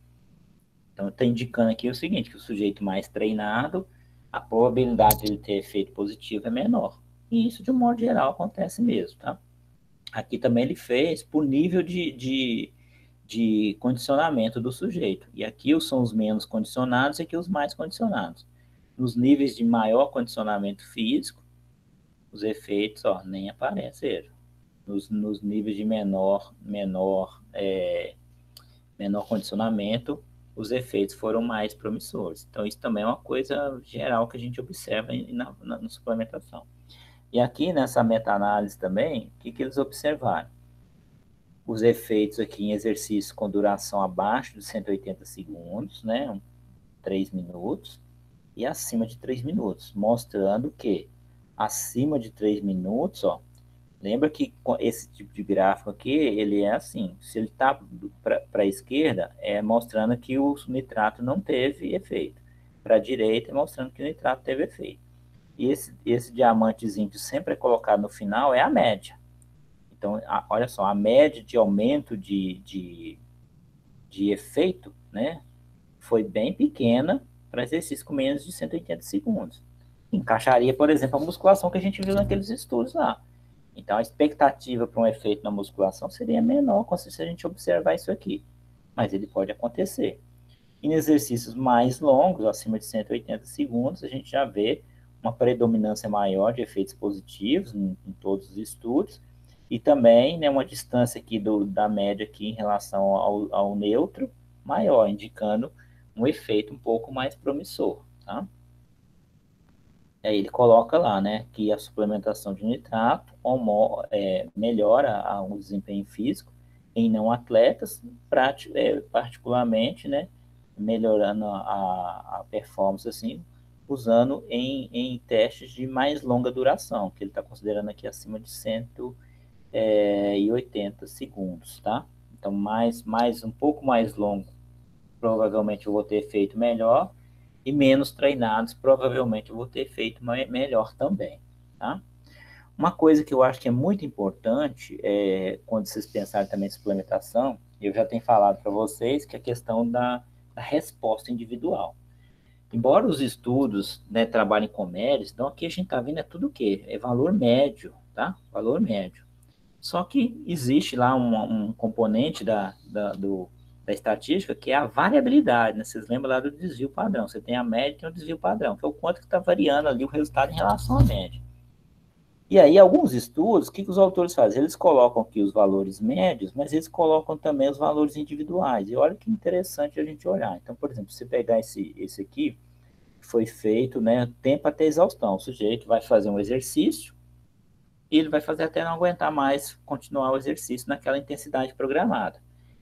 Então, está indicando aqui o seguinte, que o sujeito mais treinado, a probabilidade de ele ter efeito positivo é menor. E isso, de um modo geral, acontece mesmo, tá? Aqui também ele fez por nível de condicionamento do sujeito. E aqui são os menos condicionados e aqui os mais condicionados. Nos níveis de maior condicionamento físico, os efeitos nem apareceram. Nos níveis de menor condicionamento, os efeitos foram mais promissores. Então, isso também é uma coisa geral que a gente observa na suplementação. E aqui nessa meta-análise também, o que eles observaram? Os efeitos aqui em exercício com duração abaixo de 180 segundos, né? 3 minutos, e acima de 3 minutos, mostrando que acima de 3 minutos, ó, lembra que esse tipo de gráfico aqui, ele é assim, se ele está para a esquerda, é mostrando que o nitrato não teve efeito. Para a direita, é mostrando que o nitrato teve efeito. E esse diamantezinho que sempre é colocado no final é a média. Então, olha só, a média de aumento de efeito, né, foi bem pequena para exercício com menos de 180 segundos. Encaixaria, por exemplo, a musculação que a gente viu naqueles estudos lá. Então, a expectativa para um efeito na musculação seria menor se a gente observar isso aqui. Mas ele pode acontecer. Em exercícios mais longos, acima de 180 segundos, a gente já vê uma predominância maior de efeitos positivos em todos os estudos, e também, né, uma distância aqui da média aqui em relação ao neutro maior, indicando um efeito um pouco mais promissor, tá? Aí ele coloca lá, né, que a suplementação de nitrato melhora o desempenho físico em não atletas, particularmente, né, melhorando a performance, assim, usando em testes de mais longa duração, que ele está considerando aqui acima de 180 segundos, tá? Então, um pouco mais longo, provavelmente eu vou ter efeito melhor, e menos treinados, provavelmente eu vou ter feito melhor também, tá? Uma coisa que eu acho que é muito importante, quando vocês pensarem também em suplementação, eu já tenho falado para vocês, que é a questão da resposta individual. Embora os estudos, né, trabalhem com médios, então aqui a gente está vendo é tudo o quê? É valor médio, tá? Valor médio. Só que existe lá um componente da estatística que é a variabilidade, né? Vocês lembram lá do desvio padrão. Você tem a média e tem o desvio padrão, que é o quanto que está variando ali o resultado em relação à média. E aí, alguns estudos, o que os autores fazem? Eles colocam aqui os valores médios, mas eles colocam também os valores individuais. E olha que interessante a gente olhar. Então, por exemplo, se pegar esse aqui, foi feito, né, tempo até exaustão. O sujeito vai fazer um exercício, e ele vai fazer até não aguentar mais continuar o exercício naquela intensidade programada.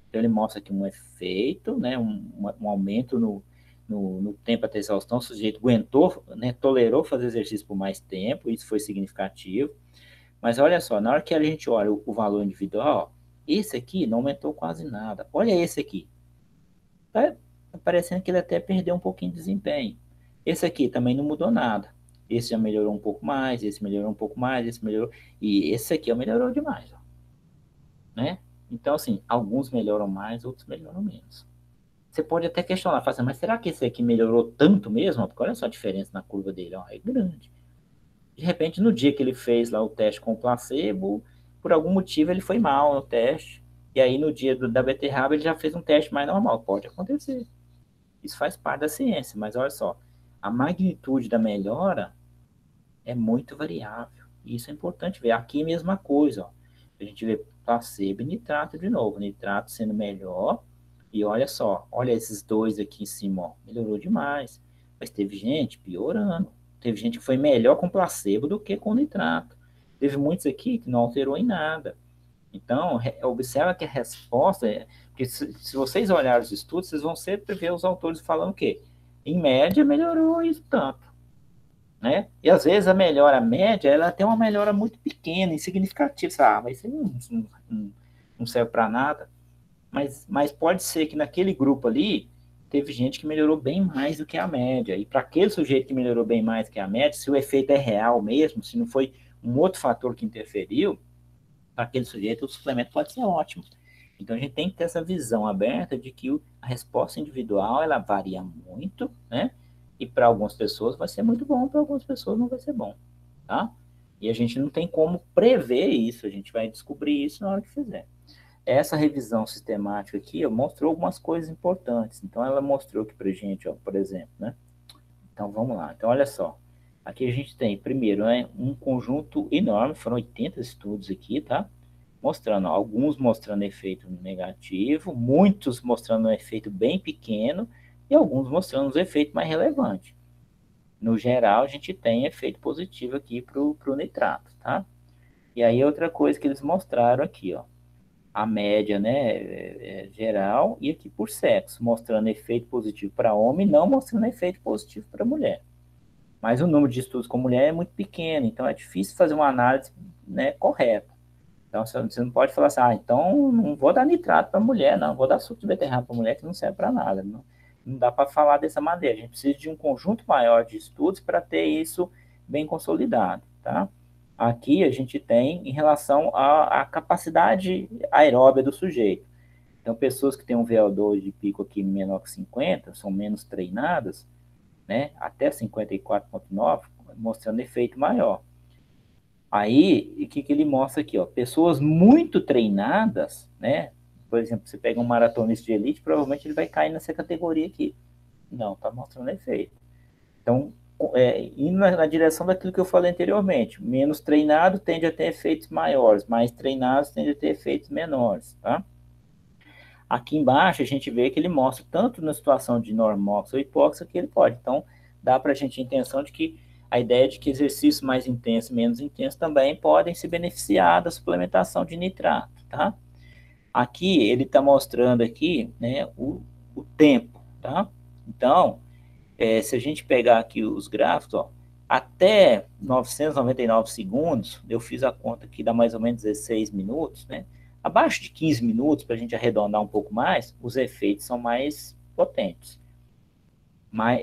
Então, ele mostra aqui um efeito, né, um aumento no tempo até exaustão, o sujeito aguentou, né, tolerou fazer exercício por mais tempo, isso foi significativo. Mas olha só, na hora que a gente olha o valor individual, esse aqui não aumentou quase nada. Olha esse aqui. Tá parecendo que ele até perdeu um pouquinho de desempenho. Esse aqui também não mudou nada. Esse já melhorou um pouco mais, esse melhorou um pouco mais, esse melhorou. E esse aqui melhorou demais, ó, né? Então, assim, alguns melhoram mais, outros melhoram menos. Você pode até questionar, fazer, mas será que esse aqui melhorou tanto mesmo? Porque olha só a diferença na curva dele, ó, é grande. De repente, no dia que ele fez lá o teste com o placebo, por algum motivo ele foi mal no teste. E aí, no dia da beterraba, ele já fez um teste mais normal. Pode acontecer. Isso faz parte da ciência, mas olha só, a magnitude da melhora é muito variável. E isso é importante ver. Aqui é a mesma coisa, ó. A gente vê placebo e nitrato de novo. Nitrato sendo melhor. E olha só, olha esses dois aqui em cima, ó. Melhorou demais. Mas teve gente piorando. Teve gente que foi melhor com placebo do que com nitrato. Teve muitos aqui que não alterou em nada. Então, observa que a resposta é. Porque se vocês olharem os estudos, vocês vão sempre ver os autores falando o quê? Em média, melhorou isso tanto, né? E às vezes a melhora média, ela tem uma melhora muito pequena, insignificativa. Mas isso não serve para nada. Mas pode ser que naquele grupo ali, teve gente que melhorou bem mais do que a média. E para aquele sujeito que melhorou bem mais do que a média, se o efeito é real mesmo, se não foi um outro fator que interferiu, para aquele sujeito, o suplemento pode ser ótimo. Então, a gente tem que ter essa visão aberta de que a resposta individual, ela varia muito, né? E para algumas pessoas vai ser muito bom, para algumas pessoas não vai ser bom, tá? E a gente não tem como prever isso, a gente vai descobrir isso na hora que fizer. Essa revisão sistemática aqui mostrou algumas coisas importantes. Então, ela mostrou aqui para a gente, ó, por exemplo, né? Então, vamos lá. Então, olha só. Aqui a gente tem, primeiro, né, um conjunto enorme, foram 80 estudos aqui, tá? Mostrando, alguns mostrando efeito negativo, muitos mostrando um efeito bem pequeno e alguns mostrando os efeitos mais relevantes. No geral, a gente tem efeito positivo aqui para o nitrato, tá? E aí, outra coisa que eles mostraram aqui, ó, a média, né, geral, e aqui por sexo, mostrando efeito positivo para homem, não mostrando efeito positivo para mulher. Mas o número de estudos com mulher é muito pequeno, então é difícil fazer uma análise, né, correta. Então você não pode falar assim, então não vou dar nitrato para mulher, não, vou dar suco de beterraba para mulher que não serve para nada. Não dá para falar dessa maneira. A gente precisa de um conjunto maior de estudos para ter isso bem consolidado, tá? Aqui a gente tem em relação à capacidade aeróbia do sujeito. Então, pessoas que têm um VO2 de pico aqui menor que 50, são menos treinadas, né, até 54,9, mostrando efeito maior. Aí, o que ele mostra aqui? Ó, pessoas muito treinadas, né, por exemplo, você pega um maratonista de elite, provavelmente ele vai cair nessa categoria aqui. Não, está mostrando efeito. Então, indo na direção daquilo que eu falei anteriormente, menos treinado tende a ter efeitos maiores, mais treinados tende a ter efeitos menores, tá? Aqui embaixo a gente vê que ele mostra tanto na situação de normox ou hipóxia que ele pode. Então, dá para a gente a intenção de que a ideia de que exercícios mais intensos e menos intensos também podem se beneficiar da suplementação de nitrato, tá? Aqui ele está mostrando aqui, né, o tempo, tá? Então, se a gente pegar aqui os gráficos, ó, até 999 segundos, eu fiz a conta que dá mais ou menos 16 minutos, né? Abaixo de 15 minutos, para a gente arredondar um pouco mais, os efeitos são mais potentes.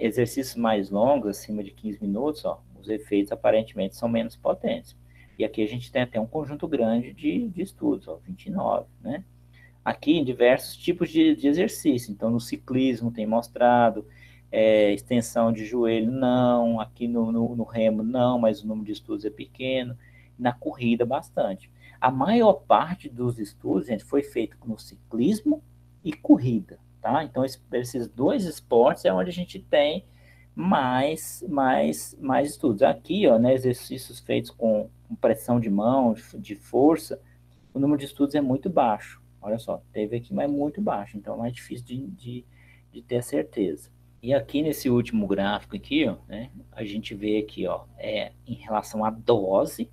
Exercícios mais longos, acima de 15 minutos, ó, os efeitos aparentemente são menos potentes. E aqui a gente tem até um conjunto grande de estudos, ó, 29, né? Aqui em diversos tipos de exercício. Então, no ciclismo tem mostrado, extensão de joelho não, aqui no remo não, mas o número de estudos é pequeno, na corrida bastante. A maior parte dos estudos, gente, foi feito no ciclismo e corrida, tá? Então, esses dois esportes é onde a gente tem mais estudos. Aqui, ó, né, exercícios feitos com pressão de mão, de força, o número de estudos é muito baixo. Olha só, teve aqui, mas muito baixo, então é mais difícil de ter certeza. E aqui nesse último gráfico aqui, ó, né, a gente vê aqui, ó, em relação à dose.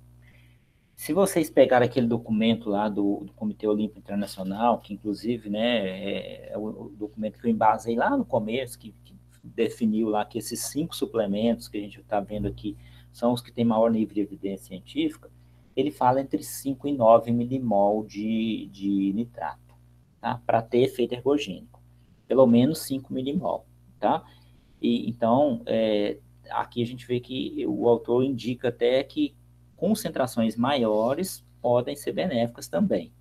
Se vocês pegarem aquele documento lá do Comitê Olímpico Internacional, que inclusive, né, é o documento que eu embasei lá no começo, que definiu lá que esses 5 suplementos que a gente está vendo aqui são os que têm maior nível de evidência científica, ele fala entre 5 e 9 milimol de nitrato, tá? Para ter efeito ergogênico. Pelo menos 5 milimol, tá? E, então, aqui a gente vê que o autor indica até que concentrações maiores podem ser benéficas também.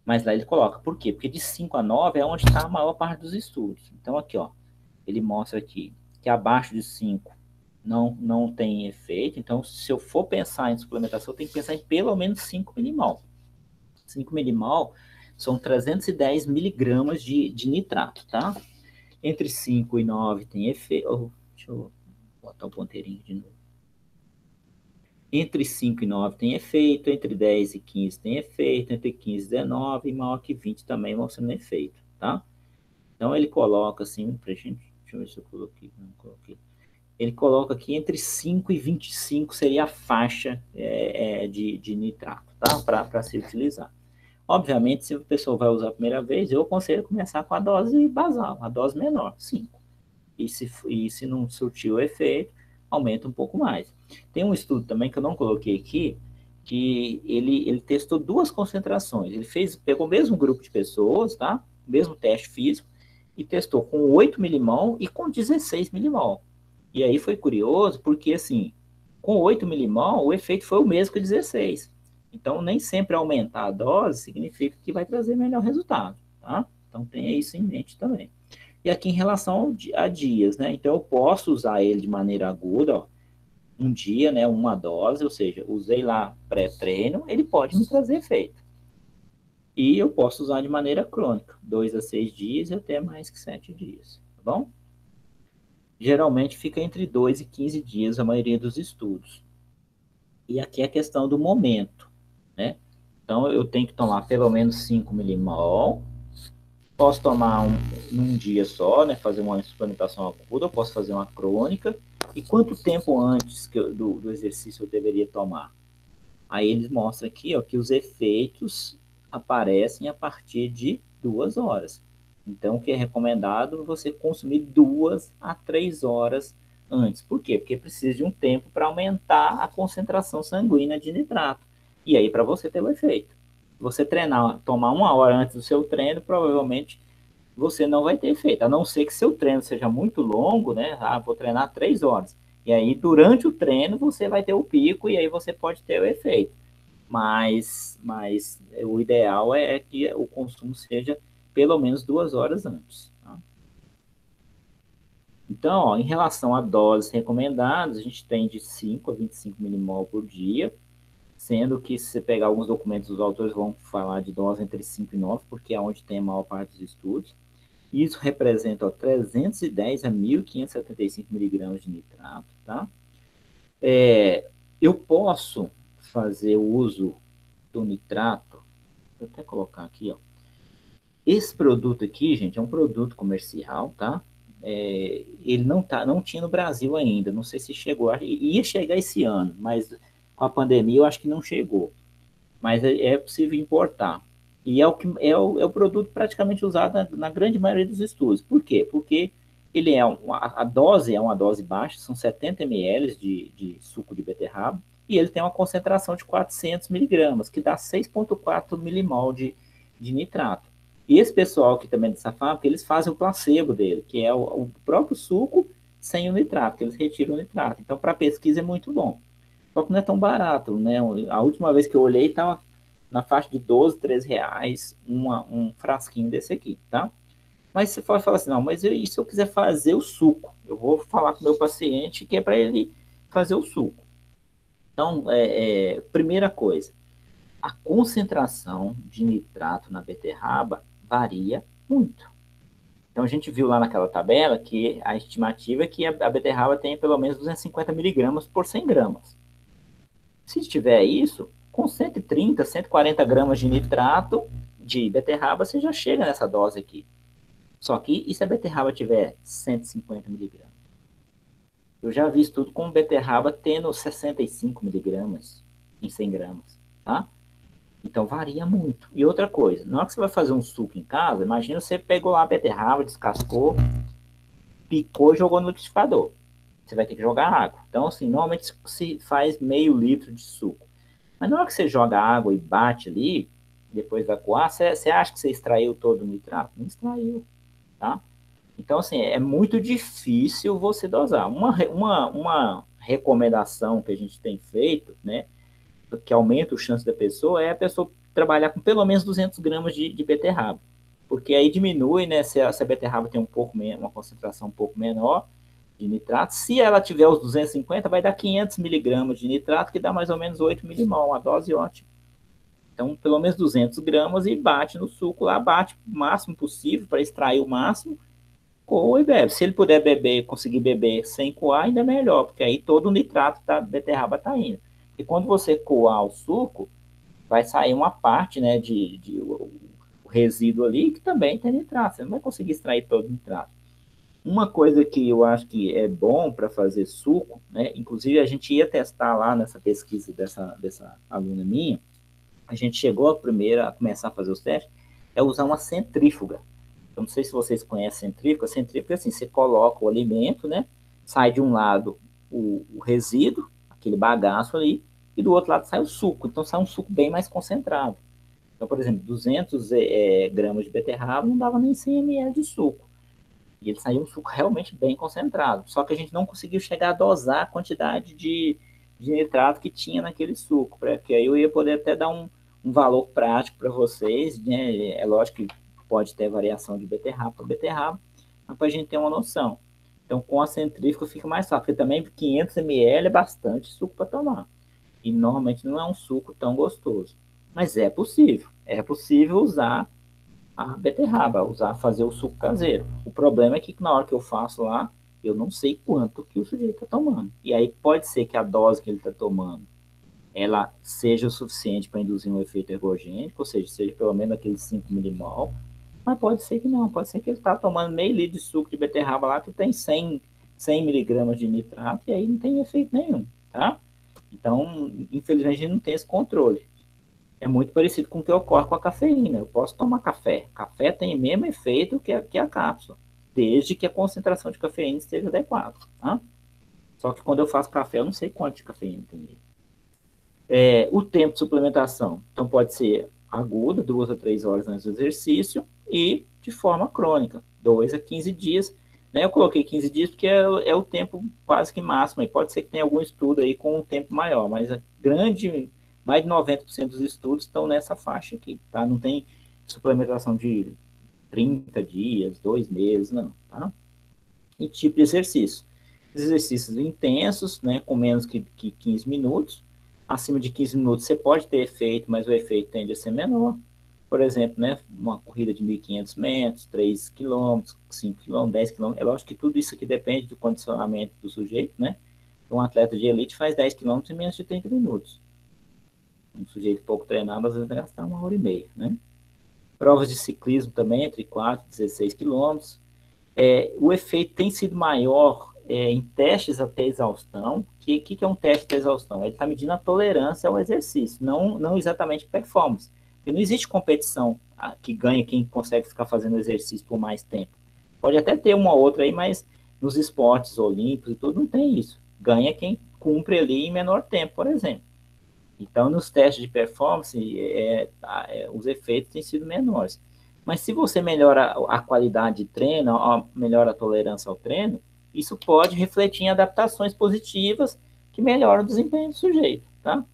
Mas lá ele coloca, por quê? Porque de 5 a 9 é onde está a maior parte dos estudos. Então, aqui, ó, ele mostra aqui que abaixo de 5 não tem efeito. Então, se eu for pensar em suplementação, eu tenho que pensar em pelo menos 5 milimol. 5 milimol são 310 miligramas de nitrato, tá? Entre 5 e 9 tem efeito. Deixa eu botar o ponteirinho de novo. Entre 5 e 9 tem efeito, entre 10 e 15 tem efeito, entre 15 e 19 e maior que 20 também mostrando efeito, tá? Então ele coloca assim, pra gente, deixa eu ver se eu coloquei, não coloquei. Ele coloca aqui entre 5 e 25 seria a faixa de nitrato, tá? Para se utilizar. Obviamente, se a pessoa vai usar a primeira vez, eu aconselho começar com a dose basal, a dose menor, 5. E se não surtiu o efeito, aumenta um pouco mais. Tem um estudo também que eu não coloquei aqui, que ele testou 2 concentrações. Ele pegou o mesmo grupo de pessoas, tá? O mesmo teste físico, e testou com 8 milimol e com 16 milimol. E aí foi curioso, porque assim, com 8 milimol, o efeito foi o mesmo que 16. Então, nem sempre aumentar a dose significa que vai trazer melhor resultado, tá? Então, tenha isso em mente também. E aqui em relação a dias, né? Então, eu posso usar ele de maneira aguda, ó, um dia, né? Uma dose, ou seja, usei lá pré-treino, ele pode me trazer efeito. E eu posso usar de maneira crônica, 2 a 6 dias e até mais que 7 dias, tá bom? Geralmente fica entre 2 e 15 dias a maioria dos estudos. E aqui é a questão do momento, né? Então, eu tenho que tomar pelo menos 5 milimol. Posso tomar num dia só, né? Fazer uma suplementação aguda, eu posso fazer uma crônica. E quanto tempo antes do exercício eu deveria tomar? Aí eles mostram aqui, ó, que os efeitos aparecem a partir de 2 horas. Então, o que é recomendado é você consumir 2 a 3 horas antes. Por quê? Porque precisa de um tempo para aumentar a concentração sanguínea de nitrato. E aí, para você ter o efeito. Você treinar, tomar 1 hora antes do seu treino, provavelmente você não vai ter efeito. A não ser que seu treino seja muito longo, né? Ah, vou treinar 3 horas. E aí, durante o treino, você vai ter o pico e aí você pode ter o efeito. Mas o ideal é que o consumo seja pelo menos 2 horas antes. Tá? Então, ó, em relação a doses recomendadas, a gente tem de 5 a 25 milimol por dia. sendo que se você pegar alguns documentos, os autores vão falar de dose entre 5 e 9, porque é onde tem a maior parte dos estudos. Isso representa 310 a 1.575 miligramas de nitrato, tá? Eu posso fazer o uso do nitrato, vou até colocar aqui, ó. Esse produto aqui, gente, é um produto comercial, tá? Ele não tinha no Brasil ainda, não sei se chegou, ia chegar esse ano, mas com a pandemia eu acho que não chegou. Mas é possível importar. E é o produto praticamente usado na grande maioria dos estudos. Por quê? Porque ele a dose é uma dose baixa, são 70 ml de suco de beterraba, e ele tem uma concentração de 400 miligramas, que dá 6,4 milimol de nitrato. E esse pessoal que também é dessa fábrica, eles fazem o placebo dele, que é o próprio suco sem o nitrato, que eles retiram o nitrato. Então, para pesquisa é muito bom. Só que não é tão barato, né? A última vez que eu olhei, estava na faixa de 12, 13 reais um frasquinho desse aqui, tá? Mas você pode falar assim, não, mas e se eu quiser fazer o suco? Eu vou falar com o meu paciente que é para ele fazer o suco. Então, primeira coisa, a concentração de nitrato na beterraba varia muito. Então, a gente viu lá naquela tabela que a estimativa é que a beterraba tem pelo menos 250 miligramas por 100 gramas. Se tiver isso, com 130, 140 gramas de nitrato de beterraba, você já chega nessa dose aqui. Só que, e se a beterraba tiver 150 miligramas? Eu já vi estudo com beterraba tendo 65 miligramas em 100 gramas, tá? Então varia muito. E outra coisa, na hora que você vai fazer um suco em casa, imagina você pegou lá a beterraba, descascou, picou e jogou no liquidificador. Você vai ter que jogar água. Então, assim, normalmente se faz meio litro de suco. Mas na hora que você joga água e bate ali, depois vai coar, você acha que você extraiu todo o nitrato? Não extraiu, tá? Então, assim, é muito difícil você dosar. Uma recomendação que a gente tem feito, né, que aumenta a chance da pessoa, é a pessoa trabalhar com pelo menos 200 gramas de beterraba. Porque aí diminui, né, se a beterraba tem uma concentração um pouco menor de nitrato. Se ela tiver os 250, vai dar 500 miligramas de nitrato, que dá mais ou menos 8 milimol, uma dose ótima. Então, pelo menos 200 gramas e bate no suco lá, bate o máximo possível para extrair o máximo, coa e bebe. Se ele puder beber, conseguir beber sem coar, ainda é melhor, porque aí todo o nitrato da beterraba está indo. E quando você coar o suco, vai sair uma parte, né, o resíduo ali, que também tem nitrato. Você não vai conseguir extrair todo o nitrato. Uma coisa que eu acho que é bom para fazer suco, né, inclusive a gente ia testar lá nessa pesquisa dessa aluna minha, a gente chegou a começar a fazer os testes, é usar uma centrífuga. Eu não sei se vocês conhecem centrífuga. Centrífuga é assim, você coloca o alimento, né? Sai de um lado o resíduo, aquele bagaço ali, e do outro lado sai o suco. Então sai um suco bem mais concentrado. Então, por exemplo, 200 gramas de beterraba não dava nem 100 ml de suco. E ele saiu um suco realmente bem concentrado. Só que a gente não conseguiu chegar a dosar a quantidade de nitrato que tinha naquele suco, porque aí eu ia poder até dar um valor prático para vocês, né? É lógico que pode ter variação de beterraba para beterraba, mas para a gente ter uma noção. Então, com a centrífuga fica mais fácil, porque também 500 ml é bastante suco para tomar. E normalmente não é um suco tão gostoso. Mas é possível usar a beterraba, fazer o suco caseiro. O problema é que na hora que eu faço lá, eu não sei quanto que o sujeito está tomando. E aí pode ser que a dose que ele está tomando ela seja o suficiente para induzir um efeito ergogênico, ou seja pelo menos aqueles 5 milimol, mas pode ser que não, pode ser que ele está tomando meio litro de suco de beterraba lá que tem 100 miligramas de nitrato e aí não tem efeito nenhum, tá? Então, infelizmente, a gente não tem esse controle. É muito parecido com o que ocorre com a cafeína. Eu posso tomar café. Café tem o mesmo efeito que a cápsula, desde que a concentração de cafeína esteja adequada, tá? Só que quando eu faço café, eu não sei quanto de cafeína tem. O tempo de suplementação, então pode ser aguda, 2 a 3 horas antes do exercício, e de forma crônica, 2 a 15 dias. Né? Eu coloquei 15 dias porque é o tempo quase que máximo, e pode ser que tenha algum estudo aí com um tempo maior, mas mais de 90% dos estudos estão nessa faixa aqui, tá? Não tem suplementação de 30 dias, 2 meses, não, tá? E tipo de exercício. Exercícios intensos, né, com menos que 15 minutos, Acima de 15 minutos você pode ter efeito, mas o efeito tende a ser menor. Por exemplo, né, uma corrida de 1.500 metros, 3 quilômetros, 5 quilômetros, 10 quilômetros. É lógico que tudo isso aqui depende do condicionamento do sujeito, né? Um atleta de elite faz 10 quilômetros em menos de 30 minutos. Um sujeito pouco treinado, às vezes, vai gastar 1 hora e meia, né? Provas de ciclismo também, entre 4 e 16 quilômetros. O efeito tem sido maior em testes até exaustão. O que é um teste de exaustão? Ele está medindo a tolerância ao exercício, não exatamente performance. Porque não existe competição que ganha quem consegue ficar fazendo exercício por mais tempo. Pode até ter uma outra aí, mas nos esportes olímpicos e tudo não tem isso. Ganha quem cumpre ali em menor tempo, por exemplo. Então, nos testes de performance, os efeitos têm sido menores. Mas se você melhora a qualidade de treino, melhora a tolerância ao treino, isso pode refletir em adaptações positivas que melhoram o desempenho do sujeito, tá?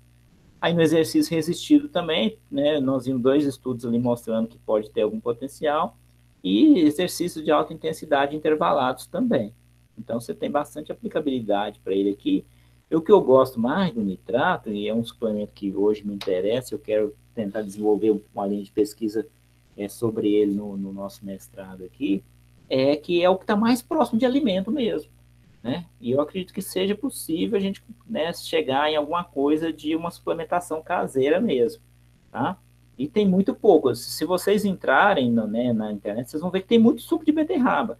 Aí no exercício resistido também, né, nós vimos 2 estudos ali mostrando que pode ter algum potencial, e exercícios de alta intensidade intervalados também. Então você tem bastante aplicabilidade para ele aqui. O que eu gosto mais do nitrato, e é um suplemento que hoje me interessa, eu quero tentar desenvolver uma linha de pesquisa sobre ele no nosso mestrado aqui, é que é o que está mais próximo de alimento mesmo, né? E eu acredito que seja possível a gente, né, chegar em alguma coisa de uma suplementação caseira mesmo, tá? E tem muito pouco. Se vocês entrarem né, na internet, vocês vão ver que tem muito suco de beterraba.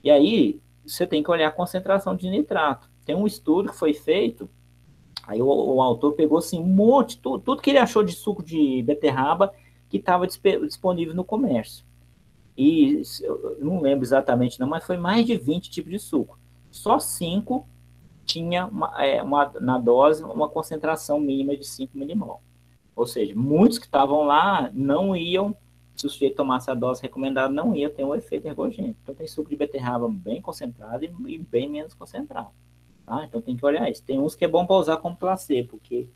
E aí, você tem que olhar a concentração de nitrato. Tem um estudo que foi feito, aí o autor pegou assim, um monte, tudo que ele achou de suco de beterraba que estava disponível no comércio. E eu não lembro exatamente não, mas foi mais de 20 tipos de suco. Só 5 tinha na dose uma concentração mínima de 5 milimol. Ou seja, muitos que estavam lá não iam, se o sujeito tomasse a dose recomendada, não ia ter um efeito ergogênico. Então tem suco de beterraba bem concentrado e bem menos concentrado. Tá? Então tem que olhar isso. Tem uns que é bom para usar como placebo, porque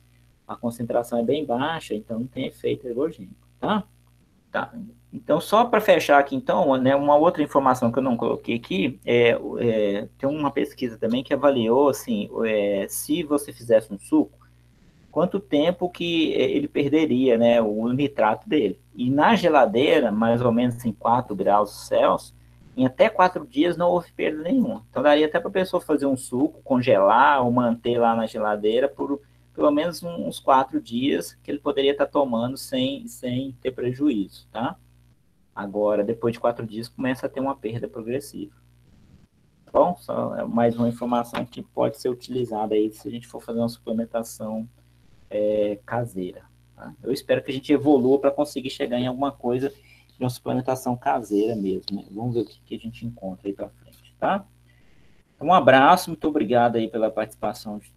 a concentração é bem baixa, então não tem efeito ergogênico. Tá? Tá. Então, só para fechar aqui, então, né, uma outra informação que eu não coloquei aqui, tem uma pesquisa também que avaliou, assim, se você fizesse um suco, quanto tempo que ele perderia, né, o nitrato dele. E na geladeira, mais ou menos em 4 graus Celsius, em até 4 dias não houve perda nenhuma. Então, daria até para a pessoa fazer um suco, congelar ou manter lá na geladeira por pelo menos uns 4 dias que ele poderia estar tomando sem ter prejuízo, tá? Agora, depois de 4 dias, começa a ter uma perda progressiva. Bom, só mais uma informação que pode ser utilizada aí se a gente for fazer uma suplementação caseira. Tá? Eu espero que a gente evolua para conseguir chegar em alguma coisa de uma suplementação caseira mesmo. Né? Vamos ver o que a gente encontra aí para frente, tá? Um abraço, muito obrigado aí pela participação de